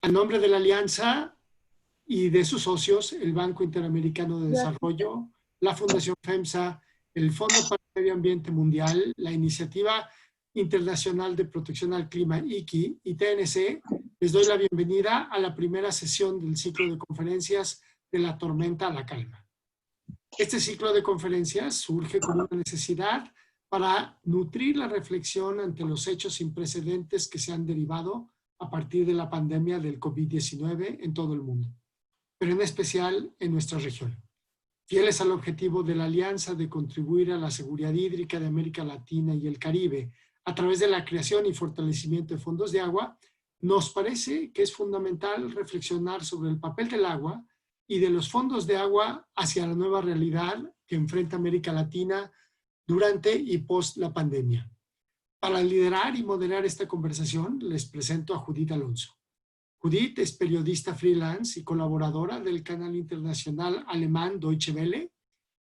A nombre de la Alianza y de sus socios, el Banco Interamericano de Desarrollo, la Fundación FEMSA, el Fondo para el Medio Ambiente Mundial, la Iniciativa Internacional de Protección al Clima, ICI, y TNC, les doy la bienvenida a la primera sesión del ciclo de conferencias de la tormenta a la calma. Este ciclo de conferencias surge como una necesidad para nutrir la reflexión ante los hechos sin precedentes que se han derivado a partir de la pandemia del COVID-19 en todo el mundo, pero en especial en nuestra región. Fieles al objetivo de la Alianza de contribuir a la seguridad hídrica de América Latina y el Caribe a través de la creación y fortalecimiento de fondos de agua, nos parece que es fundamental reflexionar sobre el papel del agua y de los fondos de agua hacia la nueva realidad que enfrenta América Latina durante y post la pandemia. Para liderar y moderar esta conversación, les presento a Judith Alonso. Judith es periodista freelance y colaboradora del canal internacional alemán Deutsche Welle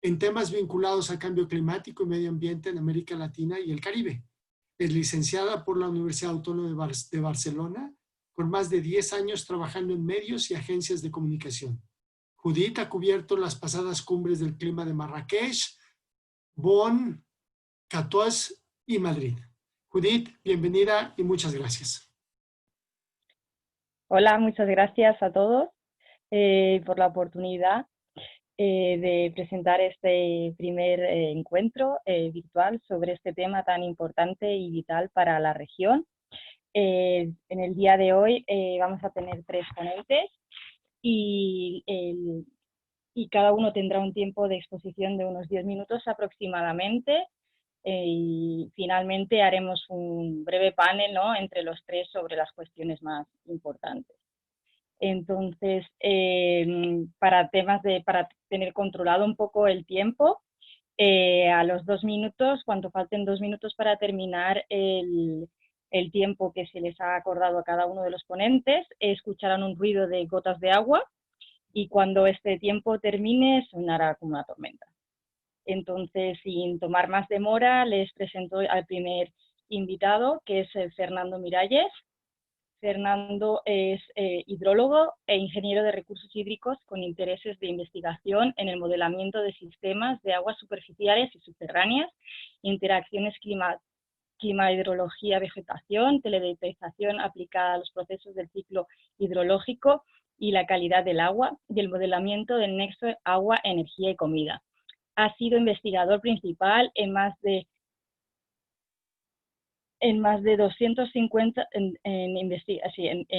en temas vinculados a cambio climático y medio ambiente en América Latina y el Caribe. Es licenciada por la Universidad Autónoma de Barcelona, con más de 10 años trabajando en medios y agencias de comunicación. Judith ha cubierto las pasadas cumbres del clima de Marrakech, Bonn, Catois y Madrid. Judith, bienvenida y muchas gracias. Hola, muchas gracias a todos por la oportunidad de presentar este primer encuentro virtual sobre este tema tan importante y vital para la región. En el día de hoy vamos a tener 3 ponentes y cada uno tendrá un tiempo de exposición de unos 10 minutos aproximadamente. Y finalmente haremos un breve panel, ¿no?, entre los 3 sobre las cuestiones más importantes. Entonces, para tener controlado un poco el tiempo, a los 2 minutos, cuando falten 2 minutos para terminar el tiempo que se les ha acordado a cada uno de los ponentes, escucharán un ruido de gotas de agua y cuando este tiempo termine sonará como una tormenta. Entonces, sin tomar más demora, les presento al primer invitado, que es Fernando Miralles. Fernando es hidrólogo e ingeniero de recursos hídricos con intereses de investigación en el modelamiento de sistemas de aguas superficiales y subterráneas, interacciones clima-hidrología-vegetación, teledetectación aplicada a los procesos del ciclo hidrológico y la calidad del agua, y el modelamiento del nexo agua, energía y comida. Ha sido investigador principal en más de 250 en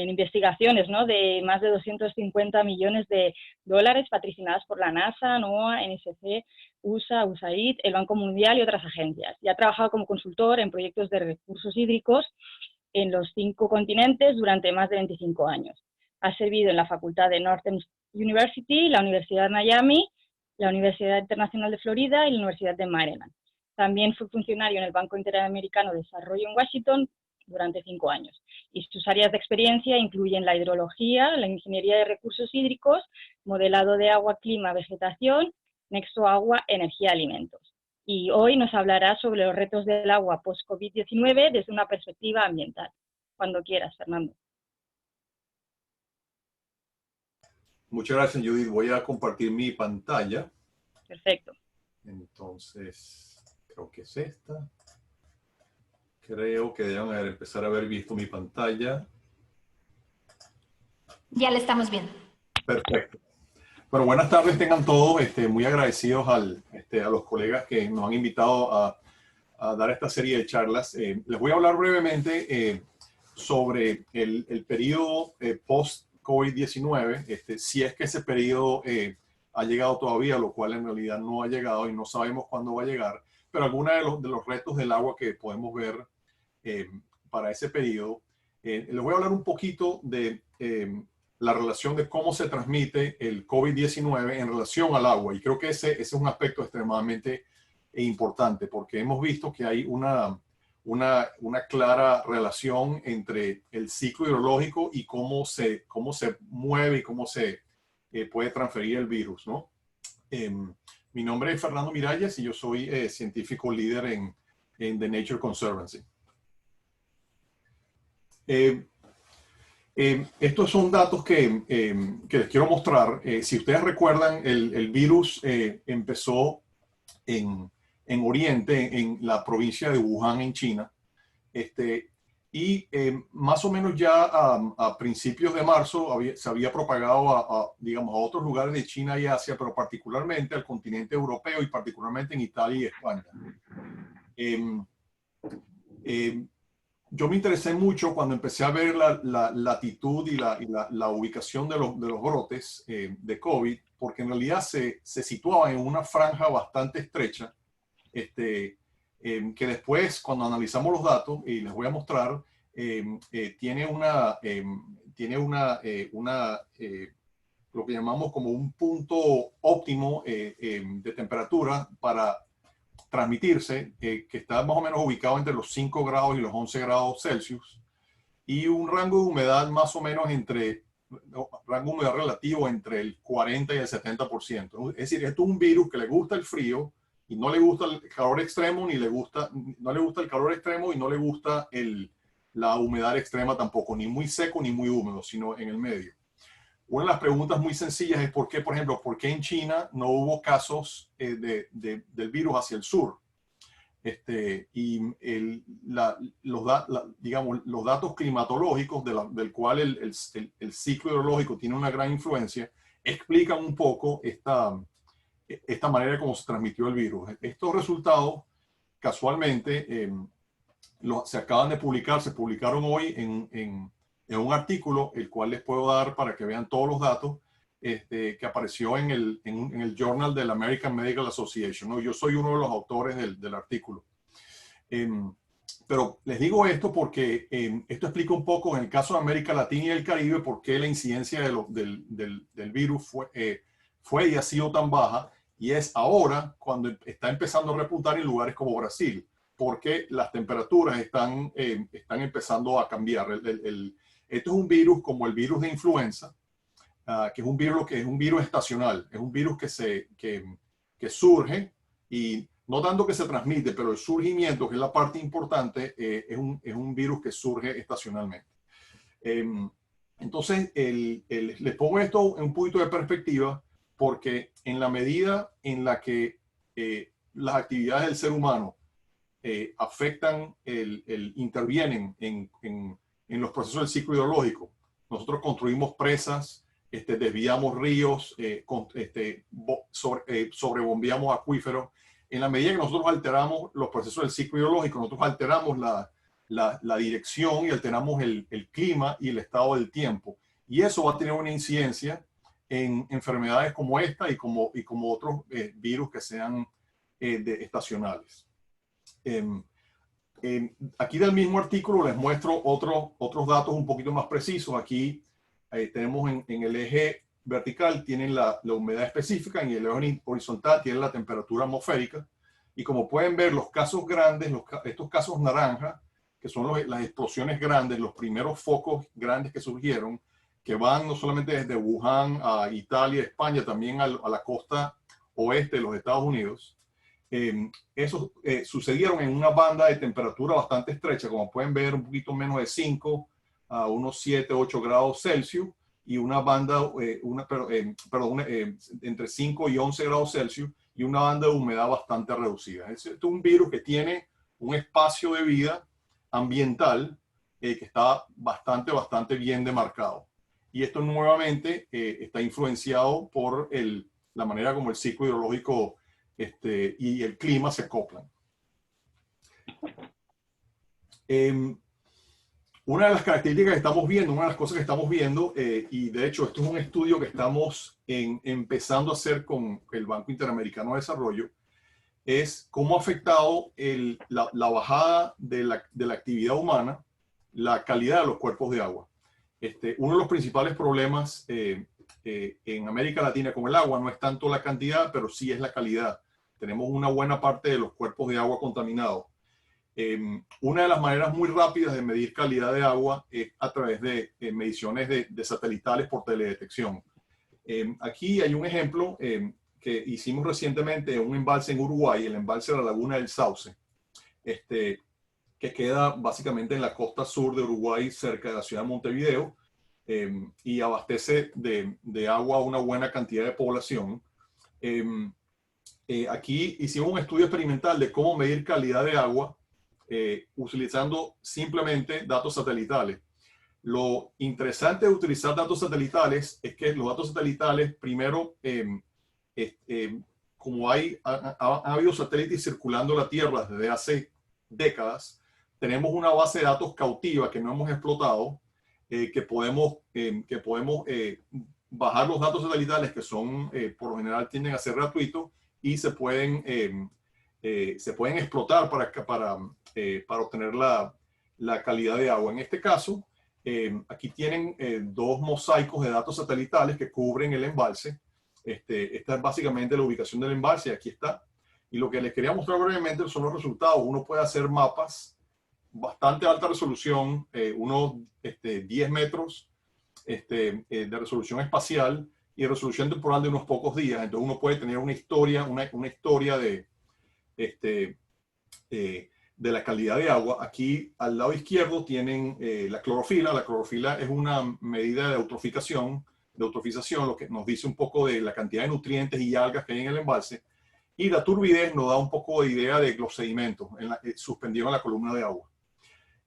investigaciones, ¿no?, de más de 250 millones de dólares patrocinadas por la NASA, NOAA, NSC, USA, USAID, el Banco Mundial y otras agencias. Y ha trabajado como consultor en proyectos de recursos hídricos en los 5 continentes durante más de 25 años. Ha servido en la Facultad de Northern University, la Universidad de Miami, la Universidad Internacional de Florida y la Universidad de Maryland. También fue funcionario en el Banco Interamericano de Desarrollo en Washington durante 5 años. Y sus áreas de experiencia incluyen la hidrología, la ingeniería de recursos hídricos, modelado de agua, clima, vegetación, nexo agua, energía, alimentos. Y hoy nos hablará sobre los retos del agua post-COVID-19 desde una perspectiva ambiental. Cuando quieras, Fernando. Muchas gracias, Judith. Voy a compartir mi pantalla. Perfecto. Entonces, creo que es esta. Creo que deben empezar a haber visto mi pantalla. Ya la estamos viendo. Perfecto. Bueno, buenas tardes tengan todos. Muy agradecidos a los colegas que nos han invitado a dar esta serie de charlas. Les voy a hablar brevemente sobre el periodo post-COVID-19, si es que ese periodo ha llegado todavía, lo cual en realidad no ha llegado y no sabemos cuándo va a llegar, pero algunos de los retos del agua que podemos ver para ese periodo. Les voy a hablar un poquito de la relación de cómo se transmite el COVID-19 en relación al agua, y creo que ese es un aspecto extremadamente importante, porque hemos visto que hay una clara relación entre el ciclo hidrológico y cómo se mueve y cómo se puede transferir el virus, ¿no? Mi nombre es Fernando Miralles y yo soy científico líder en The Nature Conservancy. Estos son datos que les quiero mostrar. Si ustedes recuerdan, el virus empezó en Oriente, en la provincia de Wuhan, en China. Y más o menos ya a principios de marzo se había propagado digamos, a otros lugares de China y Asia, pero particularmente al continente europeo y particularmente en Italia y España. Yo me interesé mucho cuando empecé a ver la latitud y la ubicación de los brotes de COVID, porque en realidad se situaba en una franja bastante estrecha, que después, cuando analizamos los datos, y les voy a mostrar, tiene lo que llamamos como un punto óptimo de temperatura para transmitirse, que está más o menos ubicado entre los 5 grados y los 11 grados Celsius, y un rango de humedad más o menos rango de humedad relativo entre el 40 y el 70%. Es decir, esto es un virus que le gusta el frío y no le gusta el calor extremo, no le gusta el calor extremo y no le gusta la humedad extrema tampoco, ni muy seco ni muy húmedo, sino en el medio. Una de las preguntas muy sencillas es por qué, por ejemplo, por qué en China no hubo casos del virus hacia el sur. Digamos, los datos climatológicos del cual el ciclo hidrológico tiene una gran influencia, explican un poco esta manera de cómo se transmitió el virus. Estos resultados, casualmente, se acaban de publicar, se publicaron hoy en un artículo, el cual les puedo dar para que vean todos los datos, que apareció en el Journal de la American Medical Association, ¿no? Yo soy uno de los autores del artículo. Pero les digo esto porque esto explica un poco, en el caso de América Latina y el Caribe, por qué la incidencia del virus fue y ha sido tan baja, y es ahora cuando está empezando a repuntar en lugares como Brasil, porque las temperaturas están empezando a cambiar. Esto es un virus como el virus de influenza, que es un virus estacional, es un virus que surge y no tanto que se transmite, pero el surgimiento, que es la parte importante, es un virus que surge estacionalmente. Entonces, les pongo esto en un poquito de perspectiva, porque en la medida en la que las actividades del ser humano intervienen en los procesos del ciclo hidrológico. Nosotros construimos presas, desviamos ríos, sobrebombeamos acuíferos. En la medida que nosotros alteramos los procesos del ciclo hidrológico, nosotros alteramos la dirección y alteramos el clima y el estado del tiempo. Y eso va a tener una incidencia en enfermedades como esta y como otros virus que sean estacionales. Aquí del mismo artículo les muestro otros datos un poquito más precisos. Aquí tenemos en el eje vertical tienen la humedad específica, y en el eje horizontal tienen la temperatura atmosférica. Y como pueden ver, los casos grandes, estos casos naranja, que son las explosiones grandes, los primeros focos grandes que surgieron, que van no solamente desde Wuhan a Italia, España, también a la costa oeste de los Estados Unidos. Esos sucedieron en una banda de temperatura bastante estrecha, como pueden ver, un poquito menos de 5 a unos 7, 8 grados Celsius, y una banda, entre 5 y 11 grados Celsius, y una banda de humedad bastante reducida. Este es un virus que tiene un espacio de vida ambiental que está bastante bien demarcado. Y esto nuevamente está influenciado por la manera como el ciclo hidrológico y el clima se acoplan. Una de las características que estamos viendo, una de las cosas que estamos viendo, y de hecho esto es un estudio que estamos empezando a hacer con el Banco Interamericano de Desarrollo, es cómo ha afectado la bajada de la actividad humana, la calidad de los cuerpos de agua. Uno de los principales problemas en América Latina con el agua no es tanto la cantidad, pero sí es la calidad. Tenemos una buena parte de los cuerpos de agua contaminados. Una de las maneras muy rápidas de medir calidad de agua es a través de mediciones de satelitales por teledetección. Aquí hay un ejemplo que hicimos recientemente en un embalse en Uruguay, el embalse de la Laguna del Sauce, que queda básicamente en la costa sur de Uruguay, cerca de la ciudad de Montevideo. y abastece de agua a una buena cantidad de población. Aquí hicimos un estudio experimental de cómo medir calidad de agua utilizando simplemente datos satelitales. Lo interesante de utilizar datos satelitales es que los datos satelitales, primero, como ha habido satélites circulando la Tierra desde hace décadas, tenemos una base de datos cautiva que no hemos explotado, que podemos bajar los datos satelitales que son, por lo general, tienden a ser gratuitos y se pueden explotar para obtener la calidad de agua. En este caso, aquí tienen dos mosaicos de datos satelitales que cubren el embalse. Esta es básicamente la ubicación del embalse, aquí está. Y lo que les quería mostrar brevemente son los resultados. Uno puede hacer mapas bastante alta resolución, unos 10 metros de resolución espacial y resolución temporal de unos pocos días. Entonces uno puede tener una historia de la calidad de agua. Aquí al lado izquierdo tienen la clorofila. La clorofila es una medida de eutrofización, lo que nos dice un poco de la cantidad de nutrientes y algas que hay en el embalse. Y la turbidez nos da un poco de idea de los sedimentos suspendidos en la columna de agua.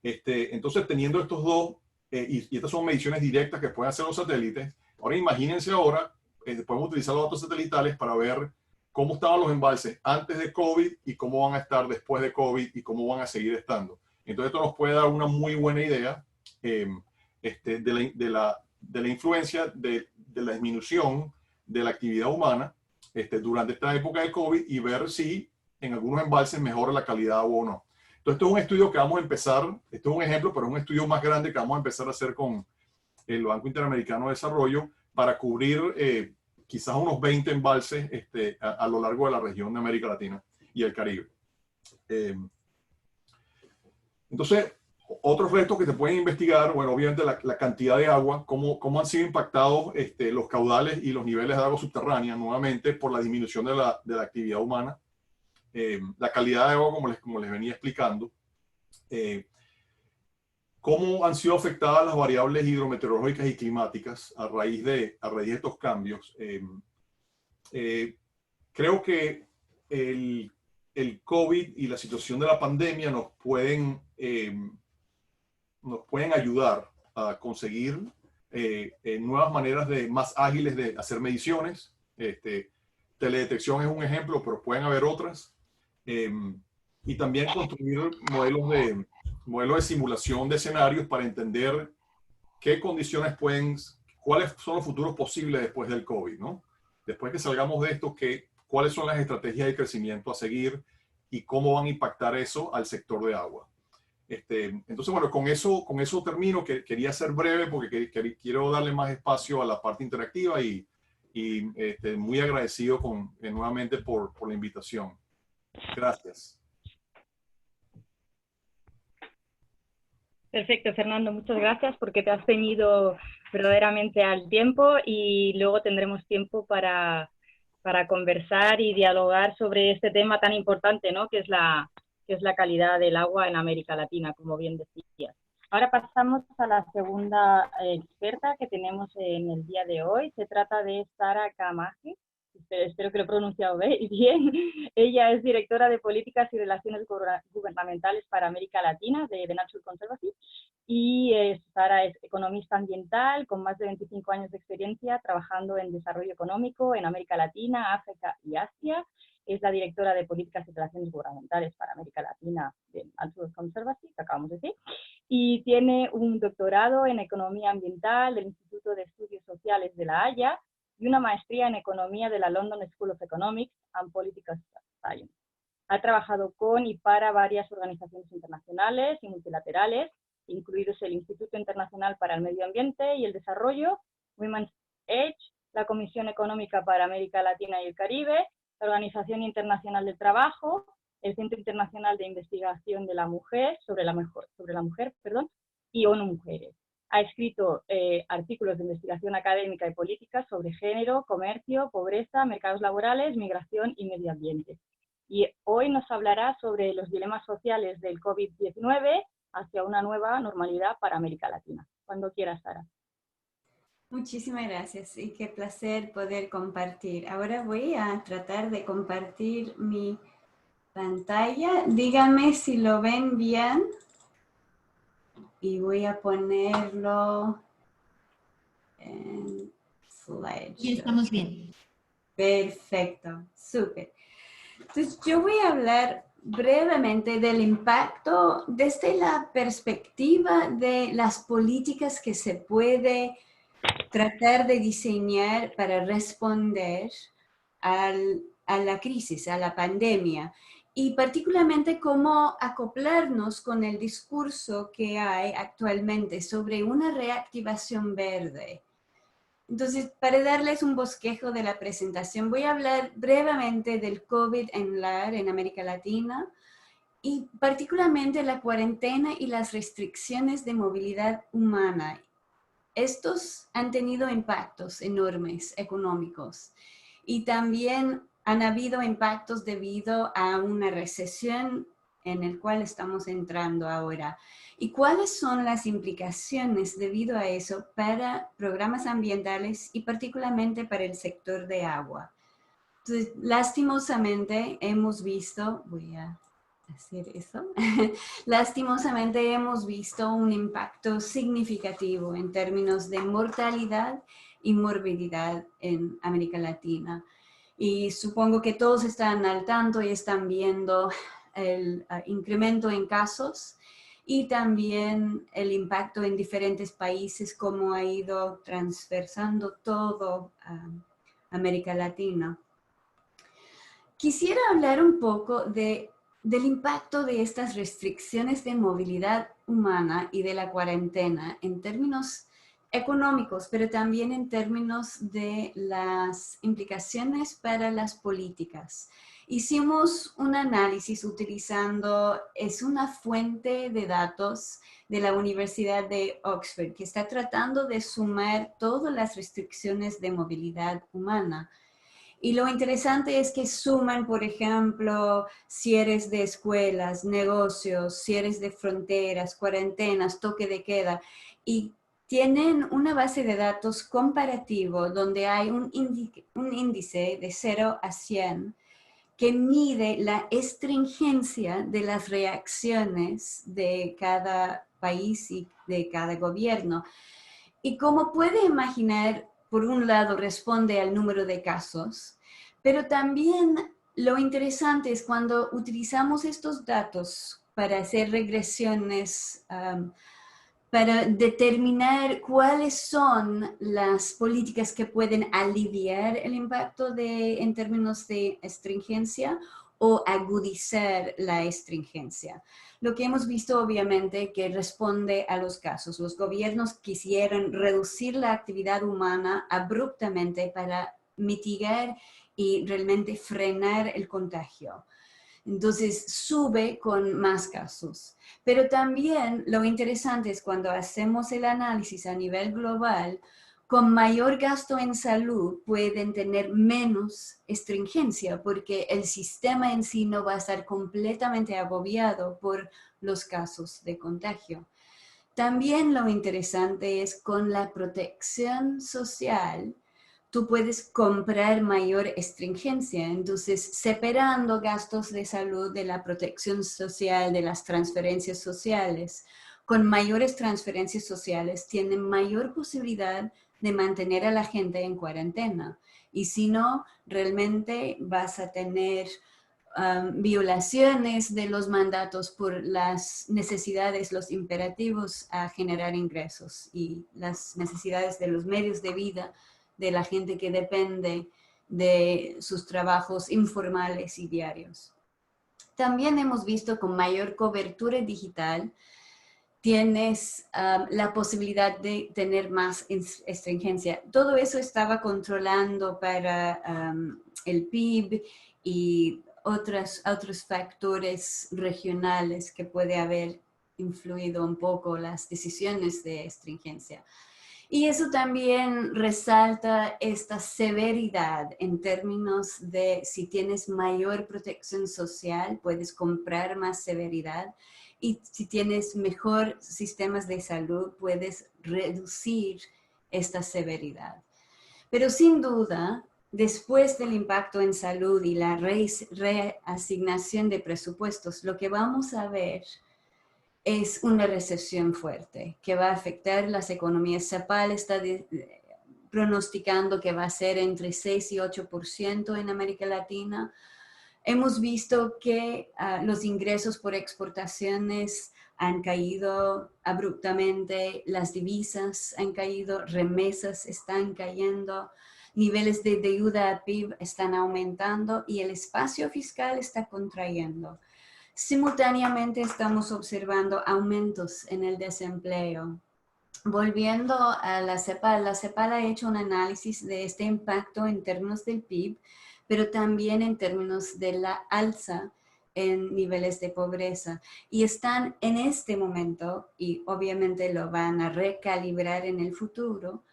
Entonces, teniendo estos dos, y estas son mediciones directas que pueden hacer los satélites, ahora imagínense podemos utilizar los datos satelitales para ver cómo estaban los embalses antes de COVID y cómo van a estar después de COVID y cómo van a seguir estando. Entonces, esto nos puede dar una muy buena idea de la influencia de la disminución de la actividad humana durante esta época de COVID y ver si en algunos embalses mejora la calidad de agua o no. Entonces, esto es un estudio que vamos a empezar, esto es un ejemplo, pero es un estudio más grande que vamos a empezar a hacer con el Banco Interamericano de Desarrollo para cubrir quizás unos 20 embalses a lo largo de la región de América Latina y el Caribe. Entonces, otros retos que se pueden investigar, bueno, obviamente la cantidad de agua, cómo han sido impactados los caudales y los niveles de agua subterránea nuevamente por la disminución de la actividad humana. La calidad de agua, como les venía explicando, cómo han sido afectadas las variables hidrometeorológicas y climáticas a raíz de estos cambios. Creo que el COVID y la situación de la pandemia nos pueden ayudar a conseguir nuevas maneras más ágiles de hacer mediciones. Teledetección es un ejemplo, pero pueden haber otras. Y también construir modelos de simulación de escenarios para entender qué condiciones cuáles son los futuros posibles después del COVID, ¿no? Después que salgamos de esto, cuáles son las estrategias de crecimiento a seguir y cómo van a impactar eso al sector de agua. Entonces, bueno, con eso termino. Quería ser breve porque quiero darle más espacio a la parte interactiva y muy agradecido nuevamente por la invitación. Gracias. Perfecto, Fernando, muchas gracias porque te has ceñido verdaderamente al tiempo y luego tendremos tiempo para conversar y dialogar sobre este tema tan importante, ¿no? que es la calidad del agua en América Latina, como bien decías. Ahora pasamos a la segunda experta que tenemos en el día de hoy. Se trata de Sara Kamaji. Espero que lo he pronunciado bien. Ella es directora de Políticas y Relaciones Gubernamentales para América Latina de The Natural Conservancy y Sara es economista ambiental con más de 25 años de experiencia trabajando en desarrollo económico en América Latina, África y Asia. Es la directora de Políticas y Relaciones Gubernamentales para América Latina de Natural Conservancy, que acabamos de decir, y tiene un doctorado en Economía Ambiental del Instituto de Estudios Sociales de La Haya y una maestría en Economía de la London School of Economics and Political Science. Ha trabajado con y para varias organizaciones internacionales y multilaterales, incluidos el Instituto Internacional para el Medio Ambiente y el Desarrollo, Women's Edge, la Comisión Económica para América Latina y el Caribe, la Organización Internacional del Trabajo, el Centro Internacional de Investigación de la Mujer, sobre la mujer, y ONU Mujeres. Ha escrito artículos de investigación académica y política sobre género, comercio, pobreza, mercados laborales, migración y medio ambiente. Y hoy nos hablará sobre los dilemas sociales del COVID-19 hacia una nueva normalidad para América Latina. Cuando quieras, Sara. Muchísimas gracias y qué placer poder compartir. Ahora voy a tratar de compartir mi pantalla. Díganme si lo ven bien y voy a ponerlo en slideshow. Sí, estamos bien. Perfecto, súper. Entonces yo voy a hablar brevemente del impacto desde la perspectiva de las políticas que se puede tratar de diseñar para responder a la crisis, a la pandemia, y particularmente cómo acoplarnos con el discurso que hay actualmente sobre una reactivación verde. Entonces, para darles un bosquejo de la presentación, voy a hablar brevemente del COVID en América Latina, y particularmente la cuarentena y las restricciones de movilidad humana. Estos han tenido impactos enormes económicos y también han habido impactos debido a una recesión en el cual estamos entrando ahora. ¿Y cuáles son las implicaciones debido a eso para programas ambientales y particularmente para el sector de agua? Entonces, lastimosamente hemos visto, voy a hacer eso, lastimosamente hemos visto un impacto significativo en términos de mortalidad y morbilidad en América Latina. Y supongo que todos están al tanto y están viendo el incremento en casos y también el impacto en diferentes países, cómo ha ido transversando todo América Latina. Quisiera hablar un poco del impacto de estas restricciones de movilidad humana y de la cuarentena en términos económicos, pero también en términos de las implicaciones para las políticas. Hicimos un análisis utilizando, es una fuente de datos de la Universidad de Oxford, que está tratando de sumar todas las restricciones de movilidad humana. Y lo interesante es que suman, por ejemplo, cierres de escuelas, negocios, cierres de fronteras, cuarentenas, toque de queda, y tienen una base de datos comparativo donde hay un índice de 0 a 100 que mide la estringencia de las reacciones de cada país y de cada gobierno. Y como puede imaginar, por un lado responde al número de casos, pero también lo interesante es cuando utilizamos estos datos para hacer regresiones, para determinar cuáles son las políticas que pueden aliviar el impacto en términos de estringencia o agudizar la estringencia. Lo que hemos visto obviamente que responde a los casos. Los gobiernos quisieron reducir la actividad humana abruptamente para mitigar y realmente frenar el contagio. Entonces sube con más casos. Pero también lo interesante es cuando hacemos el análisis a nivel global, con mayor gasto en salud pueden tener menos estringencia porque el sistema en sí no va a estar completamente agobiado por los casos de contagio. También lo interesante es con la protección social, tú puedes comprar mayor estringencia. Entonces, separando gastos de salud de la protección social, de las transferencias sociales, con mayores transferencias sociales tienen mayor posibilidad de mantener a la gente en cuarentena. Y si no, realmente vas a tener violaciones de los mandatos por las necesidades, los imperativos a generar ingresos y las necesidades de los medios de vida de la gente que depende de sus trabajos informales y diarios. También hemos visto con mayor cobertura digital, tienes la posibilidad de tener más estringencia. Todo eso estaba controlando para el PIB y otros factores regionales que puede haber influido un poco las decisiones de estringencia. Y eso también resalta esta severidad en términos de si tienes mayor protección social, puedes comprar más severidad. Y si tienes mejor sistemas de salud, puedes reducir esta severidad. Pero sin duda, después del impacto en salud y la reasignación de presupuestos, lo que vamos a ver es una recesión fuerte que va a afectar las economías. CEPAL está pronosticando que va a ser entre 6 y 8% en América Latina. Hemos visto que los ingresos por exportaciones han caído abruptamente, las divisas han caído, remesas están cayendo, niveles de deuda a PIB están aumentando y el espacio fiscal está contrayendo. Simultáneamente estamos observando aumentos en el desempleo. Volviendo a la CEPAL ha hecho un análisis de este impacto en términos del PIB, pero también en términos de la alza en niveles de pobreza. Y están en este momento, y obviamente lo van a recalibrar en el futuro,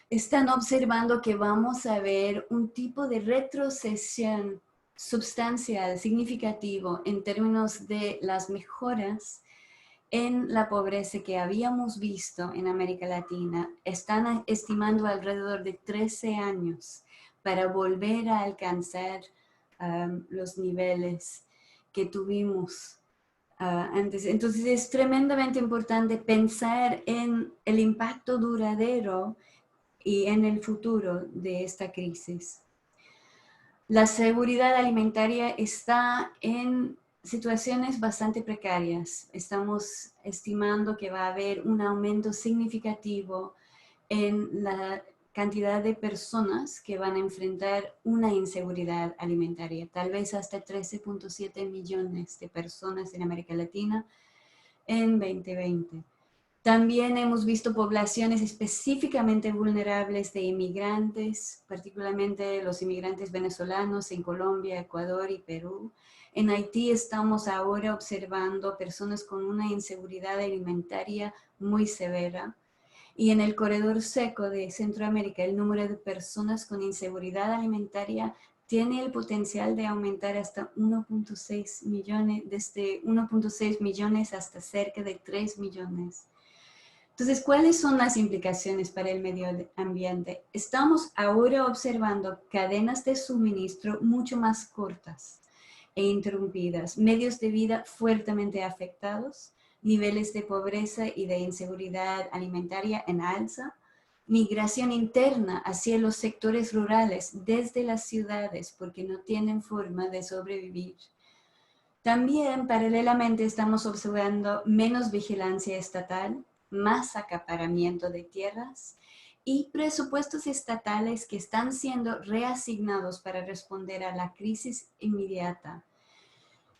están observando que vamos a ver un tipo de retrocesión sustancial, significativo, en términos de las mejoras en la pobreza que habíamos visto en América Latina. Están estimando alrededor de 13 años para volver a alcanzar los niveles que tuvimos antes. Entonces es tremendamente importante pensar en el impacto duradero y en el futuro de esta crisis. La seguridad alimentaria está en situaciones bastante precarias. Estamos estimando que va a haber un aumento significativo en la cantidad de personas que van a enfrentar una inseguridad alimentaria, tal vez hasta 13.7 millones de personas en América Latina en 2020. También hemos visto poblaciones específicamente vulnerables de inmigrantes, particularmente los inmigrantes venezolanos en Colombia, Ecuador y Perú. En Haití estamos ahora observando personas con una inseguridad alimentaria muy severa. Y en el corredor seco de Centroamérica, el número de personas con inseguridad alimentaria tiene el potencial de aumentar hasta 1.6 millones, desde 1.6 millones hasta cerca de 3 millones. Entonces, ¿cuáles son las implicaciones para el medio ambiente? Estamos ahora observando cadenas de suministro mucho más cortas e interrumpidas, medios de vida fuertemente afectados, niveles de pobreza y de inseguridad alimentaria en alza, migración interna hacia los sectores rurales desde las ciudades porque no tienen forma de sobrevivir. También, paralelamente, estamos observando menos vigilancia estatal, más acaparamiento de tierras y presupuestos estatales que están siendo reasignados para responder a la crisis inmediata.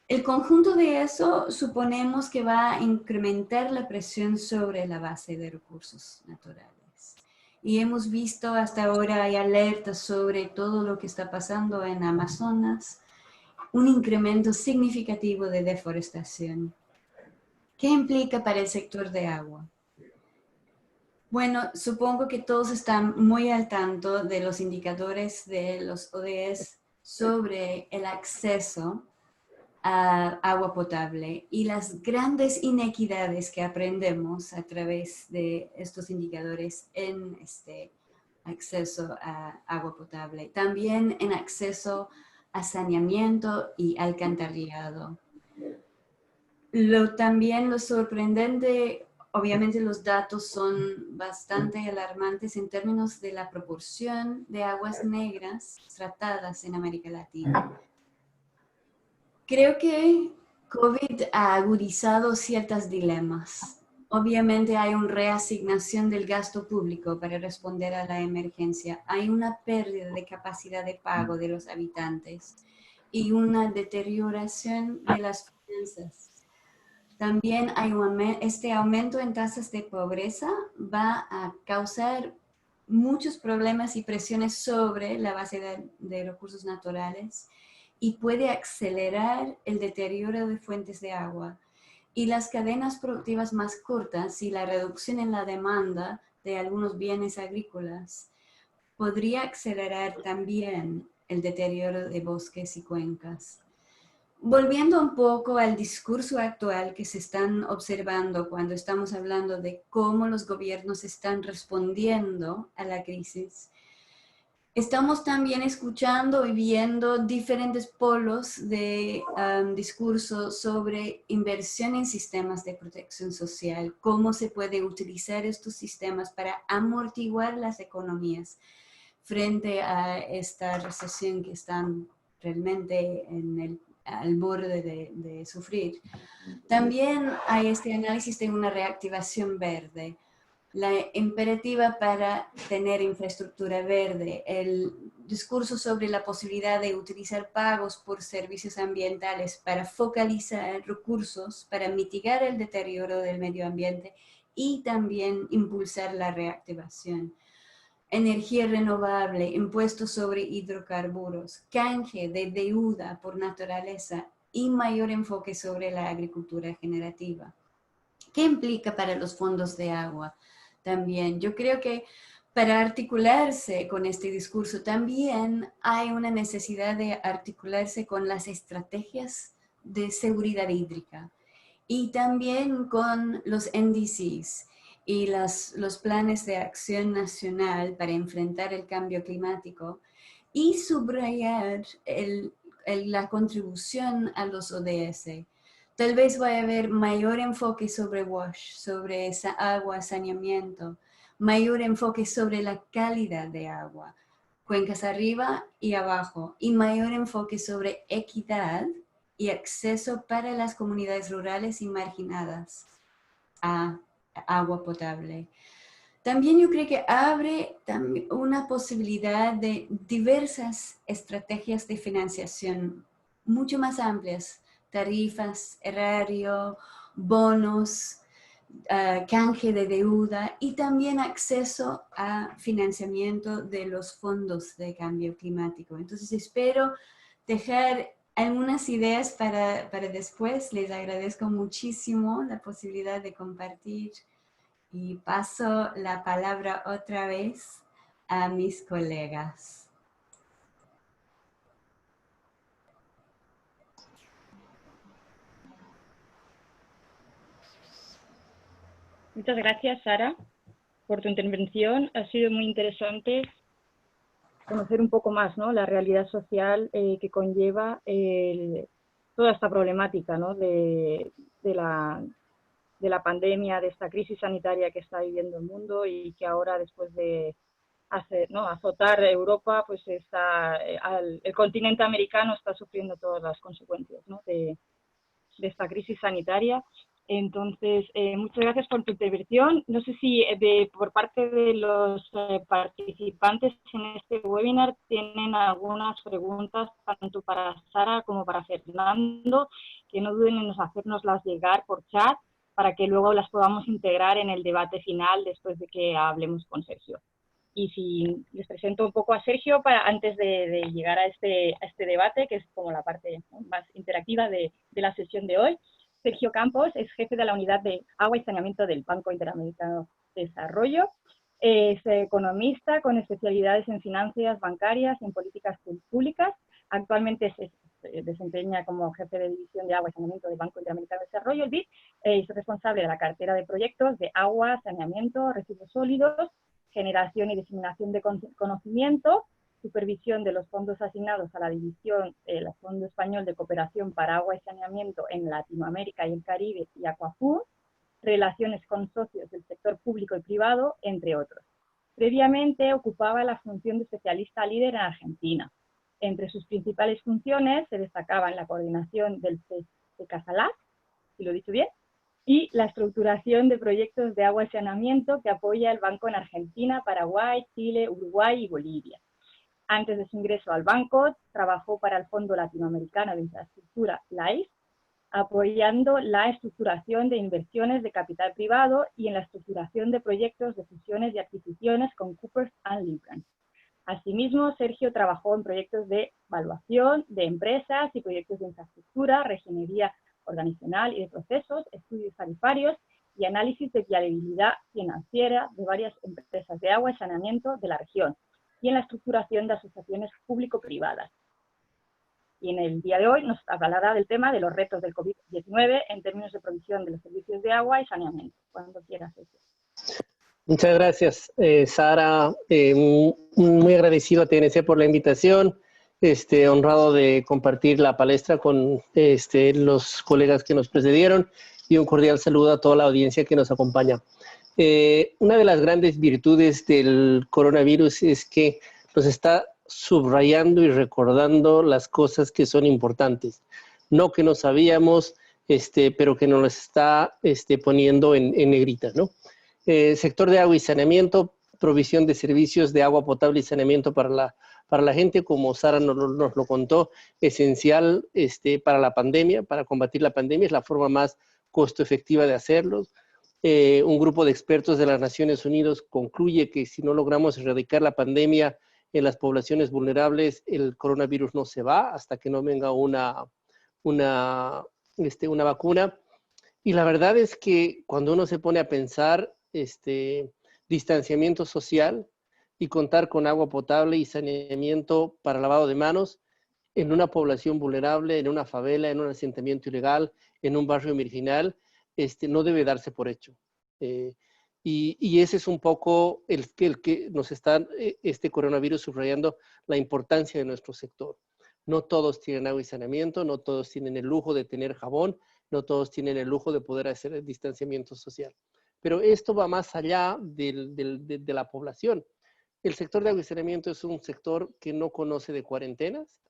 El conjunto de eso suponemos que va a incrementar la presión sobre la base de recursos naturales. Y hemos visto hasta ahora, hay alertas sobre todo lo que está pasando en Amazonas, un incremento significativo de deforestación. ¿Qué implica para el sector de agua? Bueno, supongo que todos están muy al tanto de los indicadores de los ODS sobre el acceso a agua potable y las grandes inequidades que aprendemos a través de estos indicadores en este acceso a agua potable. También en acceso a saneamiento y alcantarillado. También lo sorprendente, obviamente los datos son bastante alarmantes en términos de la proporción de aguas negras tratadas en América Latina. Creo que COVID ha agudizado ciertos dilemas. Obviamente hay una reasignación del gasto público para responder a la emergencia. Hay una pérdida de capacidad de pago de los habitantes y una deterioración de las finanzas. También hay este aumento en tasas de pobreza va a causar muchos problemas y presiones sobre la base de recursos naturales y puede acelerar el deterioro de fuentes de agua. Y las cadenas productivas más cortas y la reducción en la demanda de algunos bienes agrícolas podría acelerar también el deterioro de bosques y cuencas. volviendo un poco al discurso actual que se están observando cuando estamos hablando de cómo los gobiernos están respondiendo a la crisis, estamos también escuchando y viendo diferentes polos de discurso sobre inversión en sistemas de protección social, cómo se puede utilizar estos sistemas para amortiguar las economías frente a esta recesión que están realmente al borde de sufrir. También hay este análisis de una reactivación verde, la imperativa para tener infraestructura verde, el discurso sobre la posibilidad de utilizar pagos por servicios ambientales para focalizar recursos, para mitigar el deterioro del medio ambiente y también impulsar la reactivación. Energía renovable, impuestos sobre hidrocarburos, canje de deuda por naturaleza y mayor enfoque sobre la agricultura generativa. ¿Qué implica para los fondos de agua? También, yo creo que para articularse con este discurso también hay una necesidad de articularse con las estrategias de seguridad hídrica y también con los NDCs y los planes de acción nacional para enfrentar el cambio climático y subrayar la contribución a los ODS. Tal vez vaya a haber mayor enfoque sobre WASH, sobre esa agua, saneamiento, mayor enfoque sobre la calidad de agua, cuencas arriba y abajo, y mayor enfoque sobre equidad y acceso para las comunidades rurales y marginadas a agua potable. También yo creo que abre una posibilidad de diversas estrategias de financiación mucho más amplias, tarifas, erario, bonos, canje de deuda y también acceso a financiamiento de los fondos de cambio climático. Entonces espero dejar algunas ideas para después. Les agradezco muchísimo la posibilidad de compartir y paso la palabra otra vez a mis colegas. Muchas gracias, Sara, por tu intervención. Ha sido muy interesante conocer un poco más, ¿no?, la realidad social que conlleva toda esta problemática, ¿no?, de la pandemia, de esta crisis sanitaria que está viviendo el mundo y que ahora, después de azotar Europa, pues el continente americano está sufriendo todas las consecuencias, ¿no?, de esta crisis sanitaria. Entonces, muchas gracias por tu intervención. No sé si por parte de los participantes en este webinar tienen algunas preguntas tanto para Sara como para Fernando, que no duden en hacérnoslas llegar por chat para que luego las podamos integrar en el debate final después de que hablemos con Sergio. Y si les presento un poco a Sergio antes de llegar a este debate, que es como la parte, ¿no?, más interactiva de la sesión de hoy. Sergio Campos es jefe de la unidad de agua y saneamiento del Banco Interamericano de Desarrollo. Es economista con especialidades en finanzas bancarias y en políticas públicas. Actualmente se desempeña como jefe de división de agua y saneamiento del Banco Interamericano de Desarrollo, el BID. Es responsable de la cartera de proyectos de agua, saneamiento, residuos sólidos, generación y diseminación de conocimiento, supervisión de los fondos asignados a la división del Fondo Español de Cooperación para Agua y Saneamiento en Latinoamérica y el Caribe y Aquafund, relaciones con socios del sector público y privado, entre otros. Previamente ocupaba la función de especialista líder en Argentina. Entre sus principales funciones se destacaban la coordinación del CECASALAC, si lo he dicho bien, y la estructuración de proyectos de agua y saneamiento que apoya el banco en Argentina, Paraguay, Chile, Uruguay y Bolivia. Antes de su ingreso al banco, trabajó para el Fondo Latinoamericano de Infraestructura, LAIF, apoyando la estructuración de inversiones de capital privado y en la estructuración de proyectos de fusiones y adquisiciones con Coopers & Lybrand. Asimismo, Sergio trabajó en proyectos de evaluación de empresas y proyectos de infraestructura, reingeniería organizacional y de procesos, estudios tarifarios y análisis de viabilidad financiera de varias empresas de agua y saneamiento de la región, y en la estructuración de asociaciones público-privadas. y en el día de hoy nos hablará del tema de los retos del COVID-19 en términos de provisión de los servicios de agua y saneamiento. Cuando quieras. Muchas gracias, Sara. Muy agradecido a TNC por la invitación. Honrado de compartir la palestra con los colegas que nos precedieron y un cordial saludo a toda la audiencia que nos acompaña. Una de las grandes virtudes del coronavirus es que nos está subrayando y recordando las cosas que son importantes, no que no sabíamos, pero que nos las está poniendo en negrita, ¿no? Sector de agua y saneamiento, provisión de servicios de agua potable y saneamiento para la gente, como Sara nos lo contó, esencial para la pandemia, para combatir la pandemia, es la forma más costo efectiva de hacerlo. Un grupo de expertos de las Naciones Unidas concluye que si no logramos erradicar la pandemia en las poblaciones vulnerables, el coronavirus no se va hasta que no venga una vacuna. Y la verdad es que cuando uno se pone a pensar distanciamiento social y contar con agua potable y saneamiento para lavado de manos en una población vulnerable, en una favela, en un asentamiento ilegal, en un barrio marginal, no debe darse por hecho. Y ese es un poco el que nos está este coronavirus subrayando la importancia de nuestro sector. No todos tienen agua y saneamiento, no todos tienen el lujo de tener jabón, no todos tienen el lujo de poder hacer el distanciamiento social. Pero esto va más allá de la población. El sector de agua y saneamiento es un sector que no conoce de cuarentenas,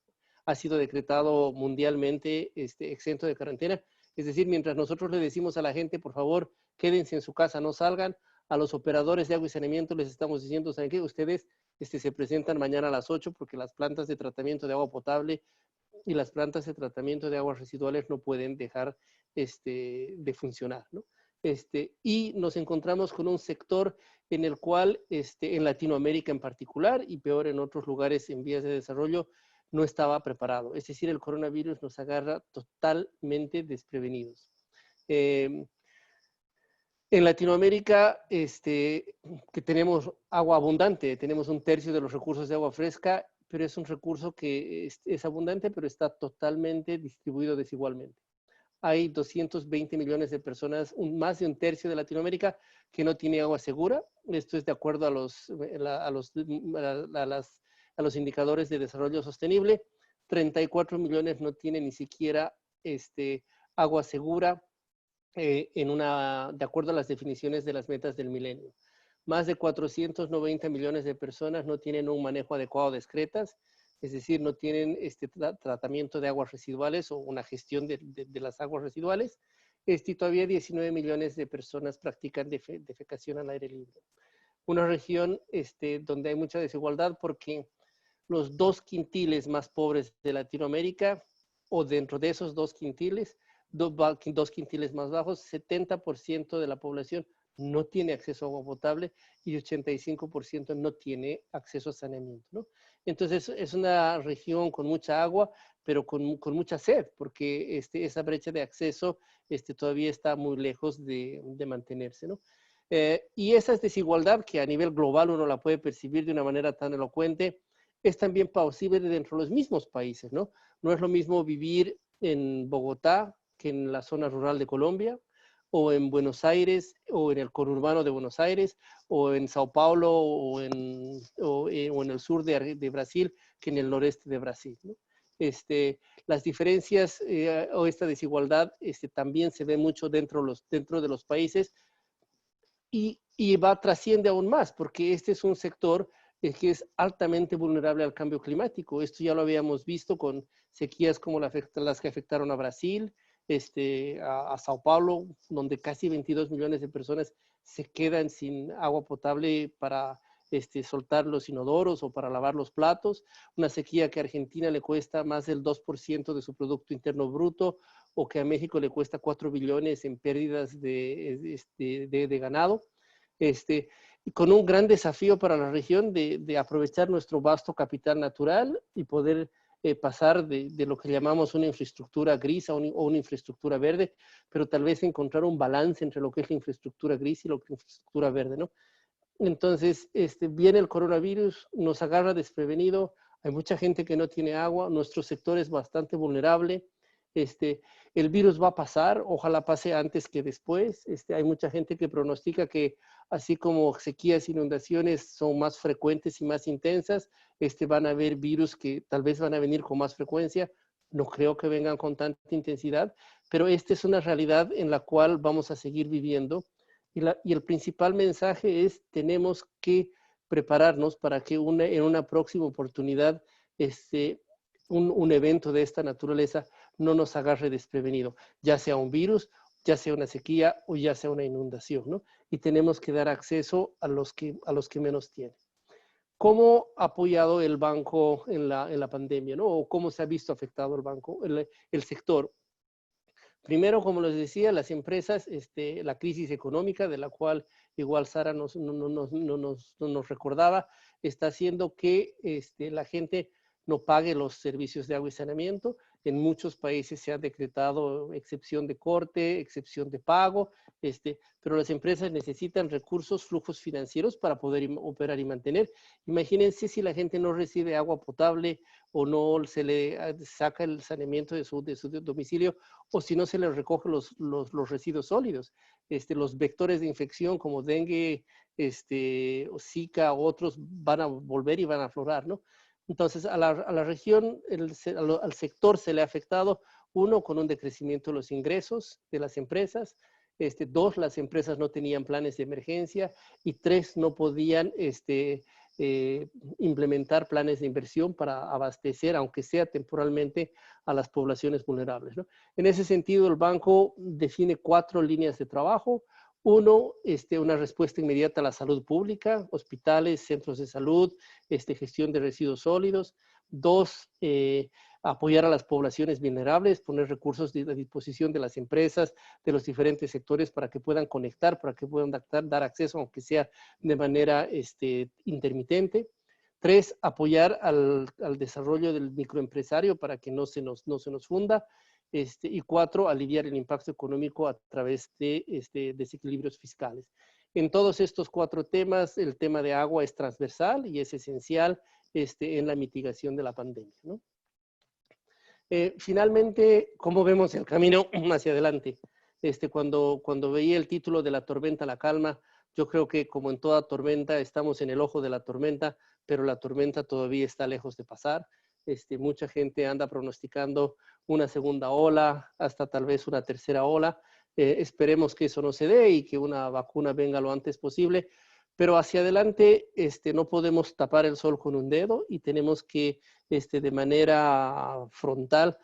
ha sido decretado mundialmente exento de cuarentena. Es decir, mientras nosotros le decimos a la gente, por favor, quédense en su casa, no salgan, a los operadores de agua y saneamiento les estamos diciendo, ¿saben qué? Ustedes se presentan mañana a las 8 porque las plantas de tratamiento de agua potable y las plantas de tratamiento de aguas residuales no pueden dejar de funcionar, ¿no? Y nos encontramos con un sector en el cual, en Latinoamérica en particular, y peor en otros lugares en vías de desarrollo, no estaba preparado. Es decir, el coronavirus nos agarra totalmente desprevenidos. En Latinoamérica, que tenemos agua abundante, tenemos 1/3 de los recursos de agua fresca, pero es un recurso que es abundante, pero está totalmente distribuido desigualmente. Hay 220 millones de personas, más de 1/3 de Latinoamérica, que no tiene agua segura. Esto es de acuerdo a los indicadores de desarrollo sostenible. 34 millones no tienen ni siquiera agua segura de acuerdo a las definiciones de las metas del milenio. Más de 490 millones de personas no tienen un manejo adecuado de excretas, es decir, no tienen tratamiento de aguas residuales o una gestión de las aguas residuales. Y todavía 19 millones de personas practican defecación al aire libre. Una región donde hay mucha desigualdad porque los 2 quintiles más pobres de Latinoamérica, o dentro de esos 2 quintiles, 2 quintiles más bajos, 70% de la población no tiene acceso a agua potable y 85% no tiene acceso a saneamiento, ¿no? Entonces es una región con mucha agua, pero con mucha sed, porque esa brecha de acceso todavía está muy lejos de mantenerse, ¿no? Y esa desigualdad que a nivel global uno la puede percibir de una manera tan elocuente, es también posible dentro de los mismos países, ¿no? No es lo mismo vivir en Bogotá que en la zona rural de Colombia, o en Buenos Aires, o en el conurbano de Buenos Aires, o en Sao Paulo, o en el sur de Brasil, que en el noreste de Brasil, ¿no? Las diferencias o esta desigualdad también se ve mucho dentro de los países y trasciende aún más, porque este es un sector que es altamente vulnerable al cambio climático. Esto ya lo habíamos visto con sequías como las que afectaron a Brasil, a Sao Paulo, donde casi 22 millones de personas se quedan sin agua potable para soltar los inodoros o para lavar los platos. Una sequía que a Argentina le cuesta más del 2% de su Producto Interno Bruto, o que a México le cuesta 4 billones en pérdidas de ganado. Con un gran desafío para la región de aprovechar nuestro vasto capital natural y poder pasar de lo que llamamos una infraestructura gris o una infraestructura verde, pero tal vez encontrar un balance entre lo que es la infraestructura gris y lo que es la infraestructura verde, ¿no? Entonces, viene el coronavirus, nos agarra desprevenido, Hay mucha gente que no tiene agua, nuestro sector es bastante vulnerable. El virus va a pasar, ojalá pase antes que después. Hay mucha gente que pronostica que así como sequías, inundaciones son más frecuentes y más intensas, van a haber virus que tal vez van a venir con más frecuencia. No creo que vengan con tanta intensidad, pero esta es una realidad en la cual vamos a seguir viviendo. Y el principal mensaje es, tenemos que prepararnos para que en una próxima oportunidad un evento de esta naturaleza no nos agarre desprevenido, ya sea un virus, ya sea una sequía o ya sea una inundación, ¿no? Y tenemos que dar acceso a los que menos tienen. ¿Cómo ha apoyado el banco en la pandemia, ¿no? O cómo se ha visto afectado el banco, el sector? Primero, como les decía, las empresas, la crisis económica, de la cual igual Sara nos recordaba, está haciendo que la gente no pague los servicios de agua y saneamiento. En muchos países se ha decretado excepción de corte, excepción de pago, pero las empresas necesitan recursos, flujos financieros para poder operar y mantener. Imagínense si la gente no recibe agua potable o no se le saca el saneamiento de su domicilio, o si no se le recoge los residuos sólidos. Los vectores de infección como dengue, o Zika, otros van a volver y van a aflorar, ¿no? Entonces, a la región, al sector se le ha afectado, uno, con un decrecimiento de los ingresos de las empresas, dos, las empresas no tenían planes de emergencia, y tres, no podían implementar planes de inversión para abastecer, aunque sea temporalmente, a las poblaciones vulnerables, ¿no? En ese sentido, el banco define 4 líneas de trabajo. Uno, una respuesta inmediata a la salud pública, hospitales, centros de salud, gestión de residuos sólidos. 2, apoyar a las poblaciones vulnerables, poner recursos a disposición de las empresas, de los diferentes sectores para que puedan conectar, para que puedan dar acceso, aunque sea de manera intermitente. 3, apoyar al desarrollo del microempresario para que no se nos funda. Y 4, aliviar el impacto económico a través de desequilibrios fiscales. En todos estos 4 temas, el tema de agua es transversal y es esencial en la mitigación de la pandemia, ¿no? Finalmente, ¿cómo vemos el camino hacia adelante? Cuando veía el título de La tormenta, la calma, yo creo que como en toda tormenta estamos en el ojo de la tormenta, pero la tormenta todavía está lejos de pasar. Mucha gente anda pronosticando una segunda ola, hasta tal vez una tercera ola. Esperemos que eso no se dé y que una vacuna venga lo antes posible, pero hacia adelante no podemos tapar el sol con un dedo y tenemos que de manera frontal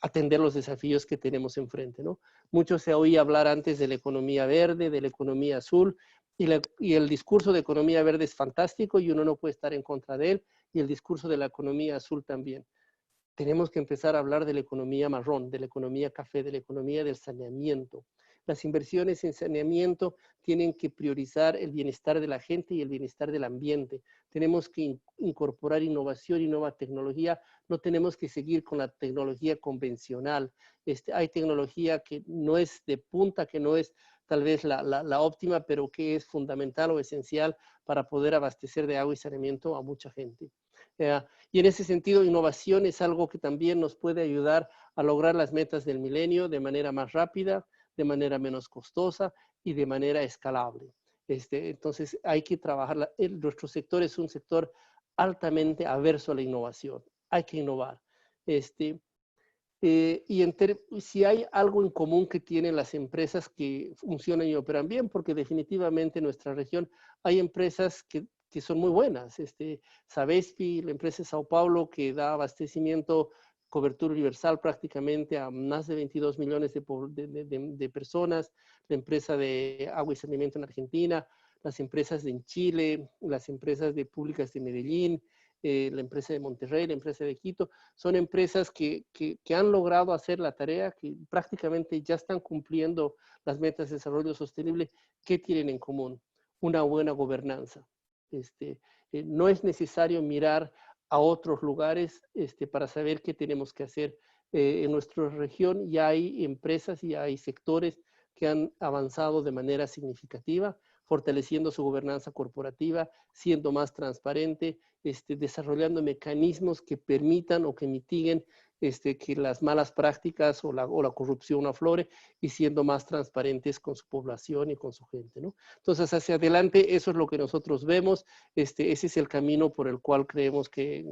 atender los desafíos que tenemos enfrente, ¿no? Mucho se oía hablar antes de la economía verde, de la economía azul, y el discurso de economía verde es fantástico y uno no puede estar en contra de él, y el discurso de la economía azul también. Tenemos que empezar a hablar de la economía marrón, de la economía café, de la economía del saneamiento. Las inversiones en saneamiento tienen que priorizar el bienestar de la gente y el bienestar del ambiente. Tenemos que incorporar innovación y nueva tecnología. No tenemos que seguir con la tecnología convencional. Hay tecnología que no es de punta, que no es tal vez la óptima, pero que es fundamental o esencial para poder abastecer de agua y saneamiento a mucha gente. Y en ese sentido, innovación es algo que también nos puede ayudar a lograr las metas del milenio de manera más rápida, de manera menos costosa y de manera escalable. Entonces, hay que trabajar. Nuestro sector es un sector altamente averso a la innovación. Hay que innovar. Si hay algo en común que tienen las empresas que funcionan y operan bien, porque definitivamente en nuestra región hay empresas que son muy buenas. Sabespi, la empresa de Sao Paulo, que da abastecimiento, cobertura universal prácticamente a más de 22 millones de personas, la empresa de agua y saneamiento en Argentina, las empresas en Chile, las empresas de públicas de Medellín, la empresa de Monterrey, la empresa de Quito, son empresas que han logrado hacer la tarea, que prácticamente ya están cumpliendo las metas de desarrollo sostenible. ¿Qué tienen en común? Una buena gobernanza. No es necesario mirar a otros lugares para saber qué tenemos que hacer. En nuestra región ya hay empresas y hay sectores que han avanzado de manera significativa. fortaleciendo su gobernanza corporativa, siendo más transparente, desarrollando mecanismos que permitan o que mitiguen que las malas prácticas o la corrupción aflore y siendo más transparentes con su población y con su gente, ¿no? Entonces, hacia adelante, eso es lo que nosotros vemos. Ese es el camino por el cual creemos que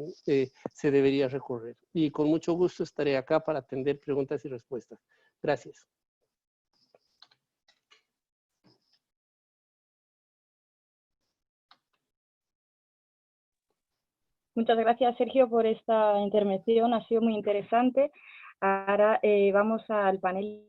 se debería recorrer. Y con mucho gusto estaré acá para atender preguntas y respuestas. Gracias. Muchas gracias, Sergio, por esta intervención. Ha sido muy interesante. Ahora vamos al panel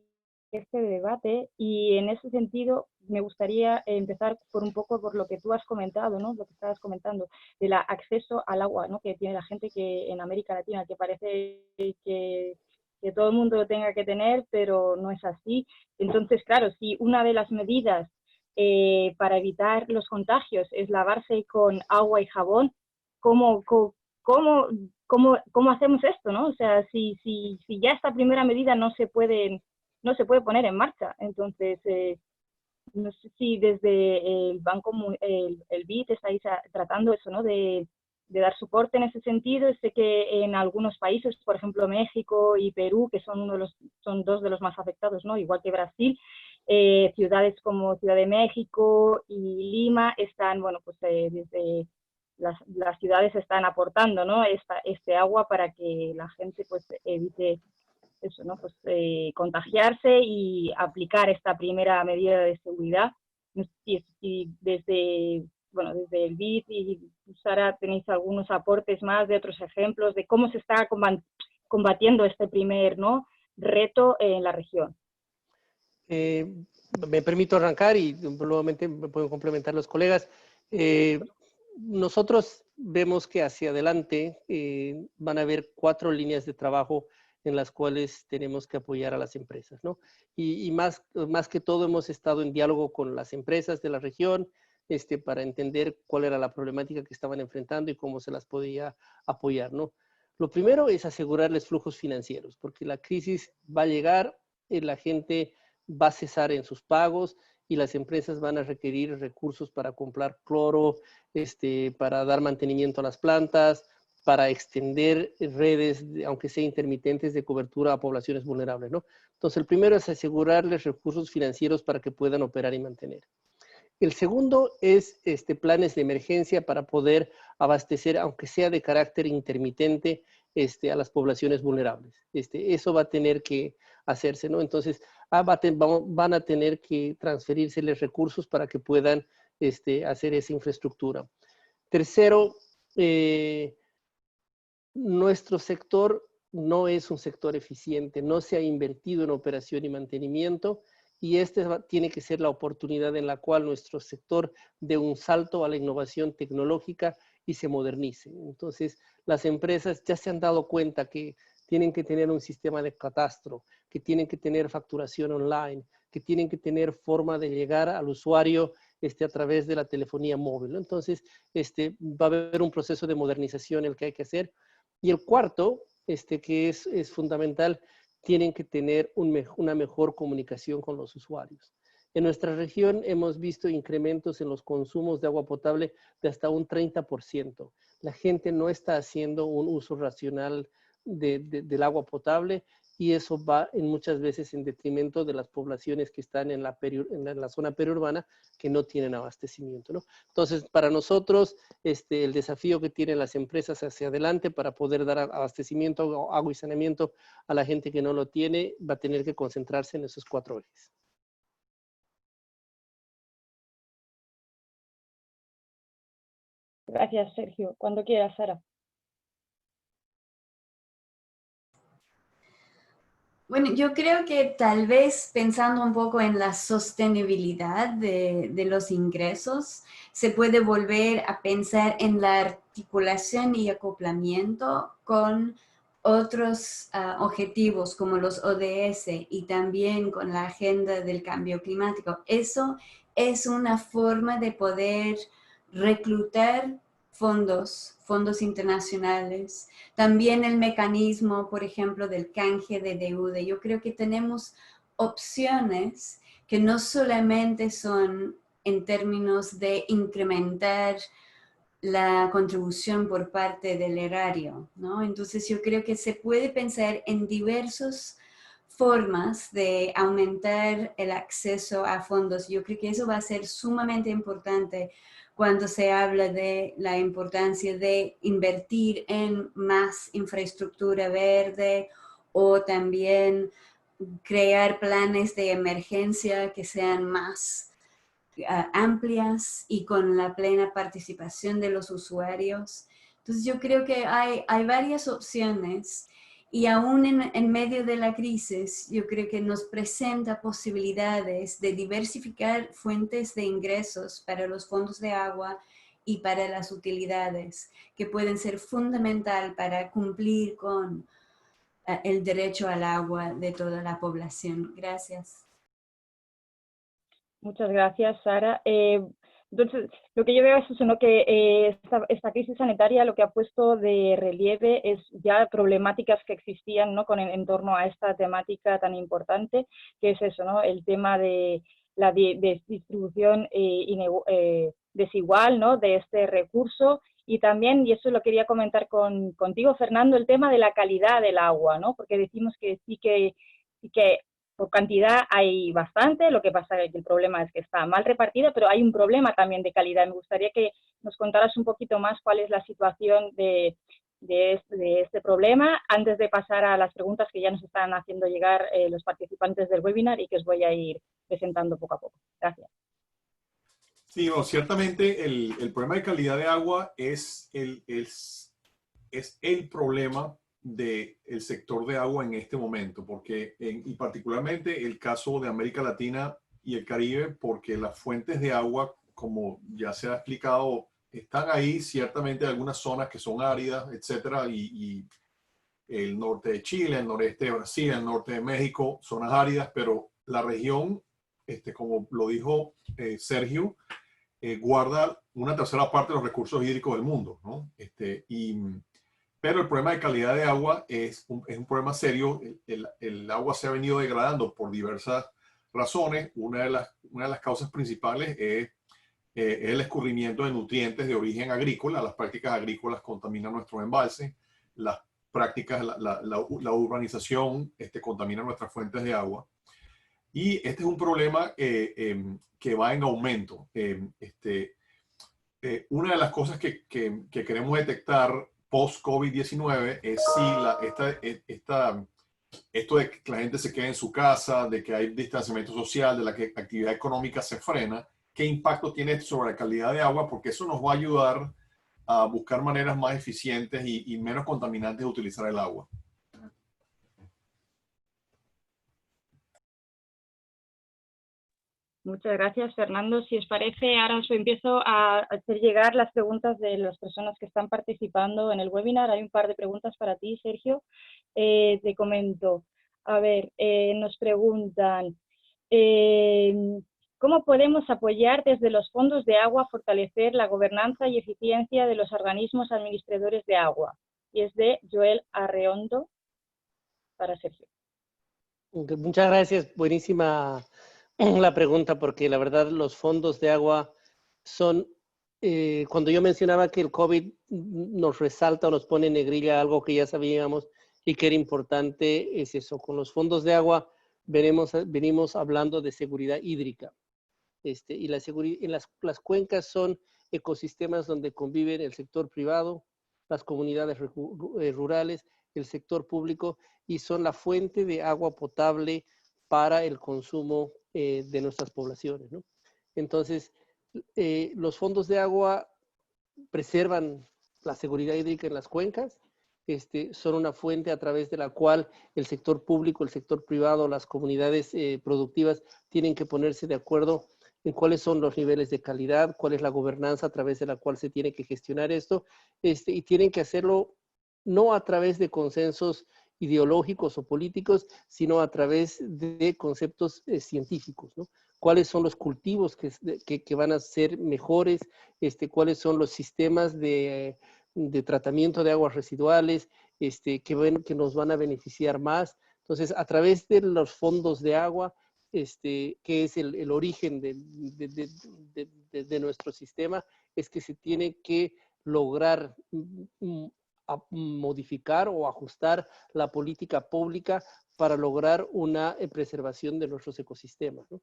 de debate y en ese sentido me gustaría empezar por un poco por lo que tú has comentado, ¿no? Lo que estabas comentando, del acceso al agua, ¿no? Que tiene la gente que en América Latina, que parece que todo el mundo lo tenga que tener, pero no es así. Entonces, claro, si una de las medidas para evitar los contagios es lavarse con agua y jabón, ¿cómo hacemos esto, ¿no? O sea, si ya esta primera medida no se puede poner en marcha. Entonces, no sé si desde el Banco, el BID, estáis tratando eso, ¿no? De dar soporte en ese sentido. Sé que en algunos países, por ejemplo México y Perú, que son dos de los más afectados, ¿no? Igual que Brasil, ciudades como Ciudad de México y Lima están, bueno, pues desde las ciudades están aportando, ¿no? Este agua para que la gente pues evite eso, ¿no? Pues contagiarse y aplicar esta primera medida de seguridad. No sé si desde el BID y Sara tenéis algunos aportes más de otros ejemplos de cómo se está combatiendo este primer, ¿no?, reto en la región. Me permito arrancar y nuevamente me pueden complementar los colegas. Nosotros vemos que hacia adelante van a haber 4 líneas de trabajo en las cuales tenemos que apoyar a las empresas, ¿no? Y más que todo hemos estado en diálogo con las empresas de la región para entender cuál era la problemática que estaban enfrentando y cómo se las podía apoyar, ¿no? Lo primero es asegurarles flujos financieros, porque la crisis va a llegar, la gente va a cesar en sus pagos y las empresas van a requerir recursos para comprar cloro, para dar mantenimiento a las plantas, para extender redes, aunque sea intermitentes, de cobertura a poblaciones vulnerables, ¿no? Entonces, el primero es asegurarles recursos financieros para que puedan operar y mantener. El segundo es planes de emergencia para poder abastecer, aunque sea de carácter intermitente, a las poblaciones vulnerables. Eso va a tener que hacerse, ¿no? Entonces, van a tener que transferírseles recursos para que puedan hacer esa infraestructura. Tercero, nuestro sector no es un sector eficiente, no se ha invertido en operación y mantenimiento, y tiene que ser la oportunidad en la cual nuestro sector dé un salto a la innovación tecnológica y se modernice. Entonces, las empresas ya se han dado cuenta que tienen que tener un sistema de catastro, que tienen que tener facturación online, que tienen que tener forma de llegar al usuario a través de la telefonía móvil, ¿no? Entonces, va a haber un proceso de modernización el que hay que hacer. Y el cuarto, que es fundamental, tienen que tener una mejor comunicación con los usuarios. En nuestra región hemos visto incrementos en los consumos de agua potable de hasta un 30%. La gente no está haciendo un uso racional del agua potable y eso va muchas veces en detrimento de las poblaciones que están en la zona periurbana que no tienen abastecimiento, ¿no? Entonces, para nosotros, el desafío que tienen las empresas hacia adelante para poder dar abastecimiento, agua y saneamiento a la gente que no lo tiene, va a tener que concentrarse en esos 4 ejes. Gracias, Sergio. Cuando quieras, Sara. Bueno, yo creo que tal vez pensando un poco en la sostenibilidad de los ingresos, se puede volver a pensar en la articulación y acoplamiento con otros objetivos como los ODS y también con la agenda del cambio climático. Eso es una forma de poder reclutar fondos internacionales. También el mecanismo, por ejemplo, del canje de deuda. Yo creo que tenemos opciones que no solamente son en términos de incrementar la contribución por parte del erario, ¿no? Entonces yo creo que se puede pensar en diversas formas de aumentar el acceso a fondos. Yo creo que eso va a ser sumamente importante cuando se habla de la importancia de invertir en más infraestructura verde o también crear planes de emergencia que sean más amplias y con la plena participación de los usuarios. Entonces yo creo que hay varias opciones y aún en medio de la crisis yo creo que nos presenta posibilidades de diversificar fuentes de ingresos para los fondos de agua y para las utilidades que pueden ser fundamental para cumplir con el derecho al agua de toda la población. Gracias. Muchas gracias, Sara. Entonces, lo que yo veo es eso, ¿no? Que esta crisis sanitaria lo que ha puesto de relieve es ya problemáticas que existían, ¿no? En torno a esta temática tan importante, que es eso, ¿no? El tema de la distribución desigual, ¿no? De este recurso, y también, y eso lo quería comentar contigo, Fernando, el tema de la calidad del agua, ¿no? Porque decimos que sí que por cantidad hay bastante, lo que pasa es que el problema es que está mal repartida, pero hay un problema también de calidad. Me gustaría que nos contaras un poquito más cuál es la situación de este problema, antes de pasar a las preguntas que ya nos están haciendo llegar los participantes del webinar y que os voy a ir presentando poco a poco. Gracias. Sí, bueno, ciertamente el problema de calidad de agua es el problema del sector de agua en este momento, porque y particularmente el caso de América Latina y el Caribe, porque las fuentes de agua, como ya se ha explicado, están ahí, ciertamente algunas zonas que son áridas, etcétera, y el norte de Chile, el noreste de Brasil, el norte de México, zonas áridas, pero la región, como lo dijo Sergio, guarda una tercera parte de los recursos hídricos del mundo, ¿no? Pero el problema de calidad de agua es un problema serio. El agua se ha venido degradando por diversas razones. Una de las causas principales es el escurrimiento de nutrientes de origen agrícola. Las prácticas agrícolas contaminan nuestros embalses. Las prácticas, la urbanización contamina nuestras fuentes de agua. Y este es un problema que va en aumento. Una de las cosas que queremos detectar post-COVID-19 es si esto de que la gente se quede en su casa, de que hay distanciamiento social, de la que actividad económica se frena, qué impacto tiene sobre la calidad de agua, porque eso nos va a ayudar a buscar maneras más eficientes y menos contaminantes de utilizar el agua. Muchas gracias, Fernando. Si os parece, ahora os empiezo a hacer llegar las preguntas de las personas que están participando en el webinar. Hay un par de preguntas para ti, Sergio. Te comento. A ver, nos preguntan, ¿cómo podemos apoyar desde los fondos de agua fortalecer la gobernanza y eficiencia de los organismos administradores de agua? Y es de Joel Arreondo para Sergio. Muchas gracias. Buenísima la pregunta, porque la verdad los fondos de agua son, cuando yo mencionaba que el COVID nos resalta o nos pone en negrilla algo que ya sabíamos y que era importante, es eso. Con los fondos de agua venimos hablando de seguridad hídrica. Y las cuencas son ecosistemas donde conviven el sector privado, las comunidades rurales, el sector público, y son la fuente de agua potable para el consumo de nuestras poblaciones, ¿no? Entonces, los fondos de agua preservan la seguridad hídrica en las cuencas, son una fuente a través de la cual el sector público, el sector privado, las comunidades productivas tienen que ponerse de acuerdo en cuáles son los niveles de calidad, cuál es la gobernanza a través de la cual se tiene que gestionar esto, y tienen que hacerlo no a través de consensos ideológicos o políticos, sino a través de conceptos científicos, ¿no? ¿Cuáles son los cultivos que van a ser mejores? ¿Cuáles son los sistemas de tratamiento de aguas residuales que nos van a beneficiar más? Entonces, a través de los fondos de agua, que es el origen de nuestro sistema, es que se tiene que lograr modificar o ajustar la política pública para lograr una preservación de nuestros ecosistemas, ¿no?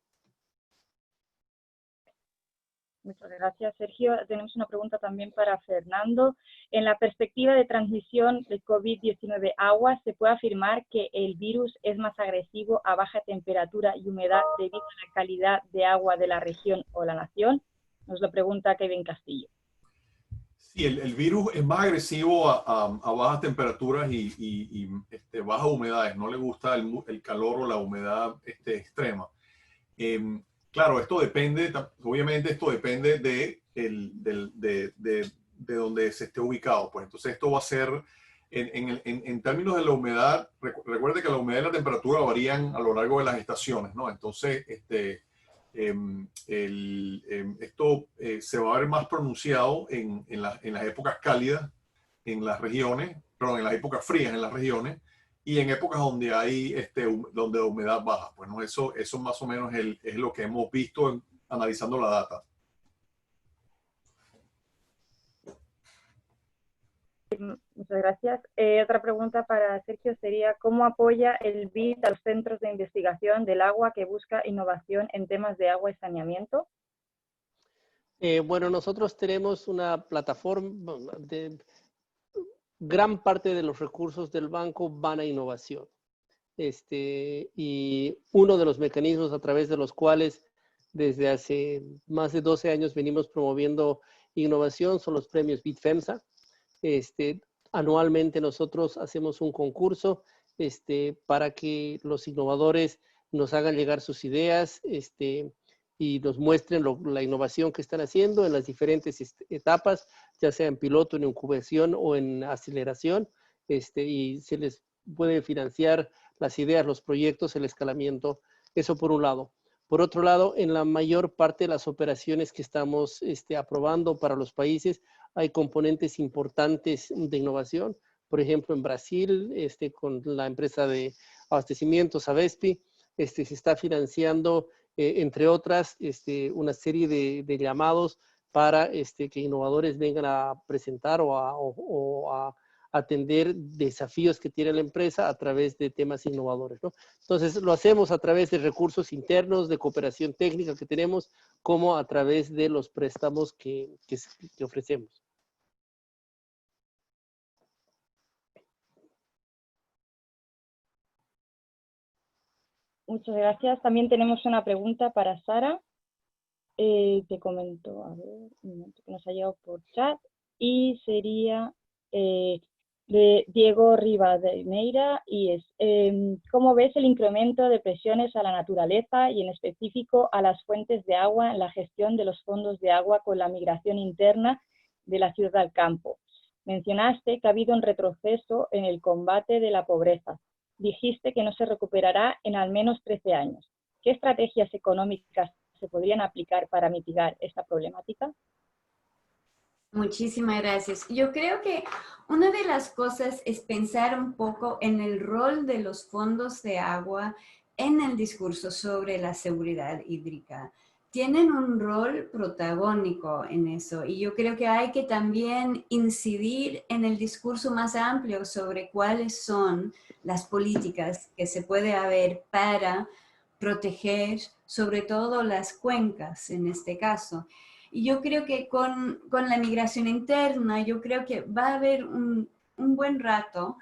Muchas gracias, Sergio. Tenemos una pregunta también para Fernando. En la perspectiva de transmisión del COVID-19 agua, ¿se puede afirmar que el virus es más agresivo a baja temperatura y humedad debido a la calidad de agua de la región o la nación? Nos lo pregunta Kevin Castillo. Sí, el virus es más agresivo a bajas temperaturas y bajas humedades. No le gusta el calor o la humedad extrema. Claro, esto depende, obviamente esto depende de donde se esté ubicado. Pues entonces esto va a ser, en términos de la humedad, recuerde que la humedad y la temperatura varían a lo largo de las estaciones, ¿no? Entonces, esto se va a ver más pronunciado en las épocas cálidas en las regiones, perdón, en las épocas frías en las regiones, y en épocas donde hay donde la humedad baja. Bueno, eso más o menos es lo que hemos visto analizando la data. Muchas gracias. Otra pregunta para Sergio sería, ¿cómo apoya el BID a los centros de investigación del agua que busca innovación en temas de agua y saneamiento? Bueno, nosotros tenemos una plataforma de gran parte de los recursos del banco van a innovación. Y uno de los mecanismos a través de los cuales desde hace más de 12 años venimos promoviendo innovación son los premios BID FEMSA. Anualmente nosotros hacemos un concurso para que los innovadores nos hagan llegar sus ideas y nos muestren la innovación que están haciendo en las diferentes etapas, ya sea en piloto, en incubación o en aceleración, y se les puede financiar las ideas, los proyectos, el escalamiento. Eso por un lado. Por otro lado, en la mayor parte de las operaciones que estamos aprobando para los países, hay componentes importantes de innovación. Por ejemplo, en Brasil, con la empresa de abastecimientos Avespi, se está financiando, entre otras, una serie de llamados para que innovadores vengan a presentar o a atender desafíos que tiene la empresa a través de temas innovadores, ¿no? Entonces, lo hacemos a través de recursos internos, de cooperación técnica que tenemos, como a través de los préstamos que ofrecemos. Muchas gracias. También tenemos una pregunta para Sara. Te comento, a ver, un momento que nos ha llegado por chat, y sería de Diego Rivadeneira, y es, ¿cómo ves el incremento de presiones a la naturaleza y en específico a las fuentes de agua en la gestión de los fondos de agua con la migración interna de la ciudad al campo? Mencionaste que ha habido un retroceso en el combate de la pobreza. Dijiste que no se recuperará en al menos 13 años. ¿Qué estrategias económicas se podrían aplicar para mitigar esta problemática? Muchísimas gracias. Yo creo que una de las cosas es pensar un poco en el rol de los fondos de agua en el discurso sobre la seguridad hídrica. Tienen un rol protagónico en eso y yo creo que hay que también incidir en el discurso más amplio sobre cuáles son las políticas que se puede haber para proteger sobre todo las cuencas en este caso. Y yo creo que con la migración interna, yo creo que va a haber un buen rato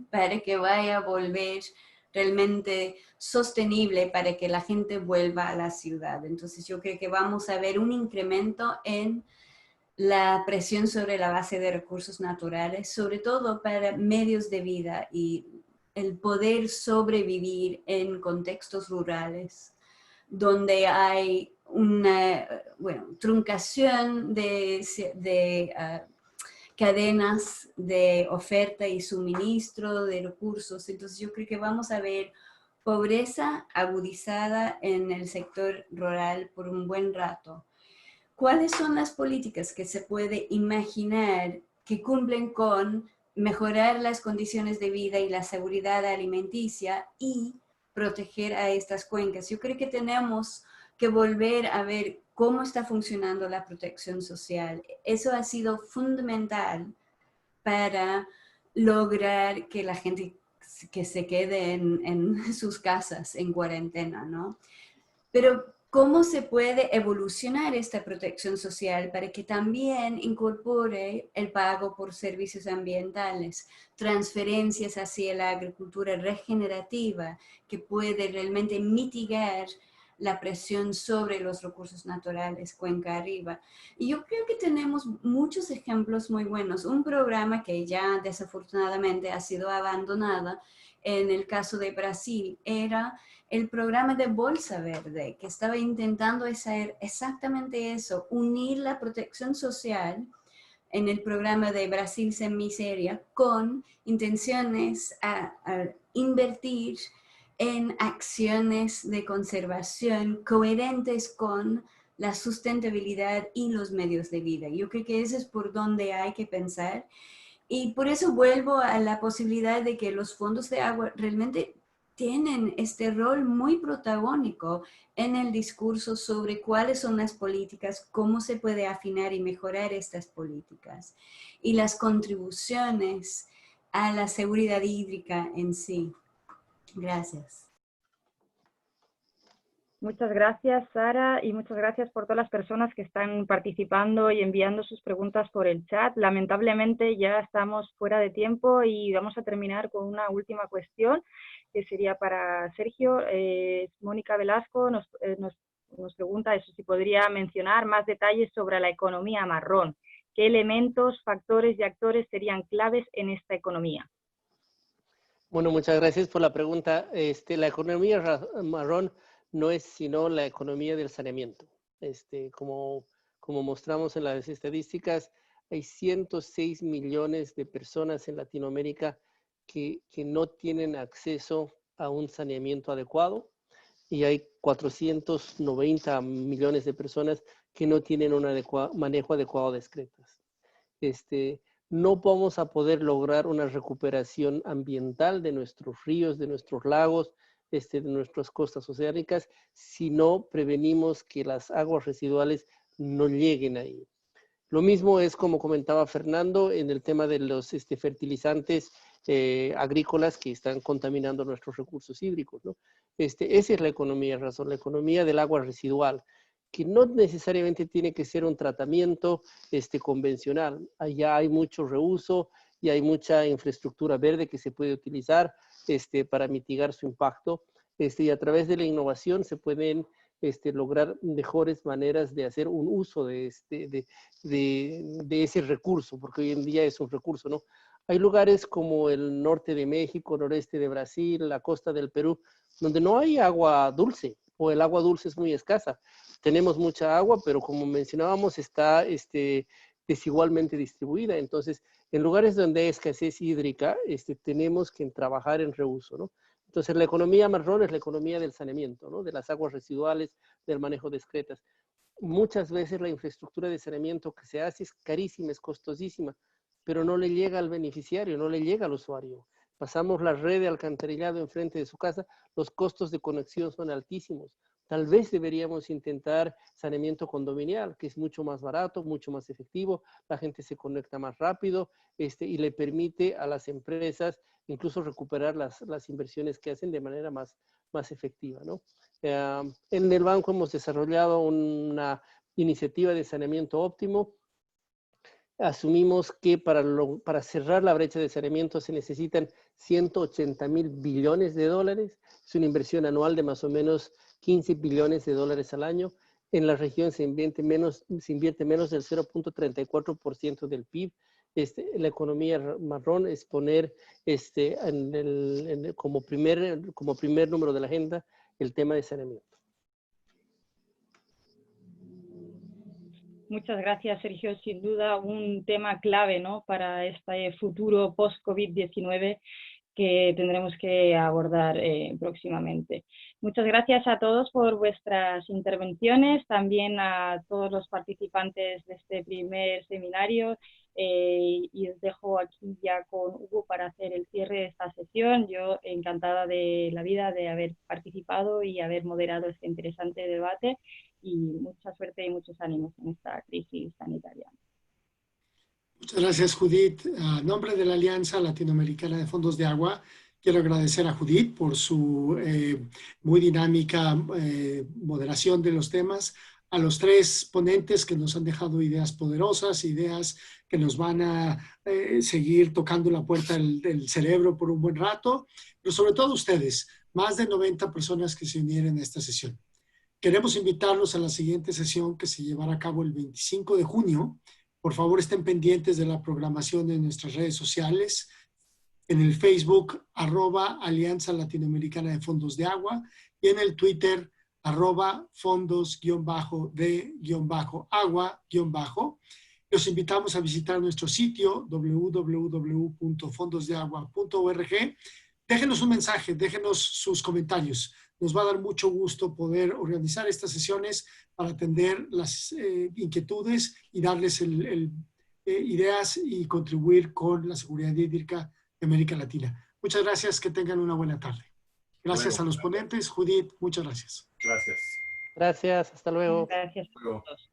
para que vaya a volver realmente sostenible para que la gente vuelva a la ciudad. Entonces yo creo que vamos a ver un incremento en la presión sobre la base de recursos naturales, sobre todo para medios de vida y el poder sobrevivir en contextos rurales, donde hay una truncación de cadenas de oferta y suministro de recursos. Entonces yo creo que vamos a ver pobreza agudizada en el sector rural por un buen rato. ¿Cuáles son las políticas que se puede imaginar que cumplen con mejorar las condiciones de vida y la seguridad alimenticia y proteger a estas cuencas. Yo creo que tenemos que volver a ver cómo está funcionando la protección social. Eso ha sido fundamental para lograr que la gente que se quede en sus casas en cuarentena, ¿no? Pero ¿cómo se puede evolucionar esta protección social para que también incorpore el pago por servicios ambientales, transferencias hacia la agricultura regenerativa que puede realmente mitigar la presión sobre los recursos naturales cuenca arriba? Y yo creo que tenemos muchos ejemplos muy buenos. Un programa que ya desafortunadamente ha sido abandonado en el caso de Brasil era el programa de Bolsa Verde, que estaba intentando hacer exactamente eso, unir la protección social en el programa de Brasil sin miseria con intenciones a invertir en acciones de conservación coherentes con la sustentabilidad y los medios de vida. Yo creo que eso es por donde hay que pensar. Y por eso vuelvo a la posibilidad de que los fondos de agua realmente tienen este rol muy protagónico en el discurso sobre cuáles son las políticas, cómo se puede afinar y mejorar estas políticas y las contribuciones a la seguridad hídrica en sí. Gracias. Muchas gracias, Sara, y muchas gracias por todas las personas que están participando y enviando sus preguntas por el chat. Lamentablemente ya estamos fuera de tiempo y vamos a terminar con una última cuestión, que sería para Sergio. Mónica Velasco nos pregunta eso, si podría mencionar más detalles sobre la economía marrón. ¿Qué elementos, factores y actores serían claves en esta economía? Bueno, muchas gracias por la pregunta. La economía marrón no es sino la economía del saneamiento. Como mostramos en las estadísticas, hay 106 millones de personas en Latinoamérica que no tienen acceso a un saneamiento adecuado y hay 490 millones de personas que no tienen un manejo adecuado de excretas. No vamos a poder lograr una recuperación ambiental de nuestros ríos, de nuestros lagos, de nuestras costas oceánicas, si no prevenimos que las aguas residuales no lleguen ahí. Lo mismo es, como comentaba Fernando, en el tema de los fertilizantes agrícolas que están contaminando nuestros recursos hídricos, ¿no? Esa es la economía razón, la economía del agua residual, que no necesariamente tiene que ser un tratamiento convencional. Allá hay mucho reuso y hay mucha infraestructura verde que se puede utilizar para mitigar su impacto. Y a través de la innovación se pueden lograr mejores maneras de hacer un uso de ese recurso, porque hoy en día es un recurso, ¿no? Hay lugares como el norte de México, noreste de Brasil, la costa del Perú, donde no hay agua dulce, o el agua dulce es muy escasa. Tenemos mucha agua, pero como mencionábamos, está desigualmente distribuida. Entonces, en lugares donde hay escasez hídrica, tenemos que trabajar en reuso, ¿no? Entonces, la economía marrón es la economía del saneamiento, ¿no? De las aguas residuales, del manejo de excretas. Muchas veces la infraestructura de saneamiento que se hace es carísima, es costosísima, pero no le llega al beneficiario, no le llega al usuario. Pasamos la red de alcantarillado enfrente de su casa, los costos de conexión son altísimos. Tal vez deberíamos intentar saneamiento condominial, que es mucho más barato, mucho más efectivo, la gente se conecta más rápido y le permite a las empresas incluso recuperar las inversiones que hacen de manera más efectiva, ¿no? En el banco hemos desarrollado una iniciativa de saneamiento óptimo. Asumimos que para cerrar la brecha de saneamiento se necesitan 180.000 billones de dólares. Es una inversión anual de más o menos 15 billones de dólares al año. En la región se invierte menos del 0.34% del PIB. La economía marrón es poner como primer número de la agenda el tema de saneamiento. Muchas gracias, Sergio. Sin duda un tema clave, ¿no?, para este futuro post-COVID-19 que tendremos que abordar próximamente. Muchas gracias a todos por vuestras intervenciones, también a todos los participantes de este primer seminario, y os dejo aquí ya con Hugo para hacer el cierre de esta sesión. Yo encantada de la vida de haber participado y haber moderado este interesante debate, y mucha suerte y muchos ánimos en esta crisis sanitaria. Muchas gracias, Judith. A nombre de la Alianza Latinoamericana de Fondos de Agua, quiero agradecer a Judith por su muy dinámica moderación de los temas, a los tres ponentes que nos han dejado ideas poderosas, ideas que nos van a seguir tocando la puerta del cerebro por un buen rato, pero sobre todo ustedes, más de 90 personas que se unieron a esta sesión. Queremos invitarlos a la siguiente sesión que se llevará a cabo el 25 de junio. Por favor, estén pendientes de la programación de nuestras redes sociales, en el Facebook, @Alianza Latinoamericana de Fondos de Agua, y en el Twitter, @fondos_de_agua_. Los invitamos a visitar nuestro sitio www.fondosdeagua.org. Déjenos un mensaje, déjenos sus comentarios. Nos va a dar mucho gusto poder organizar estas sesiones para atender las inquietudes y darles ideas y contribuir con la seguridad hídrica de América Latina. Muchas gracias, que tengan una buena tarde. Gracias a los ponentes. Judith, muchas gracias. Gracias. Gracias, hasta luego. Gracias a todos.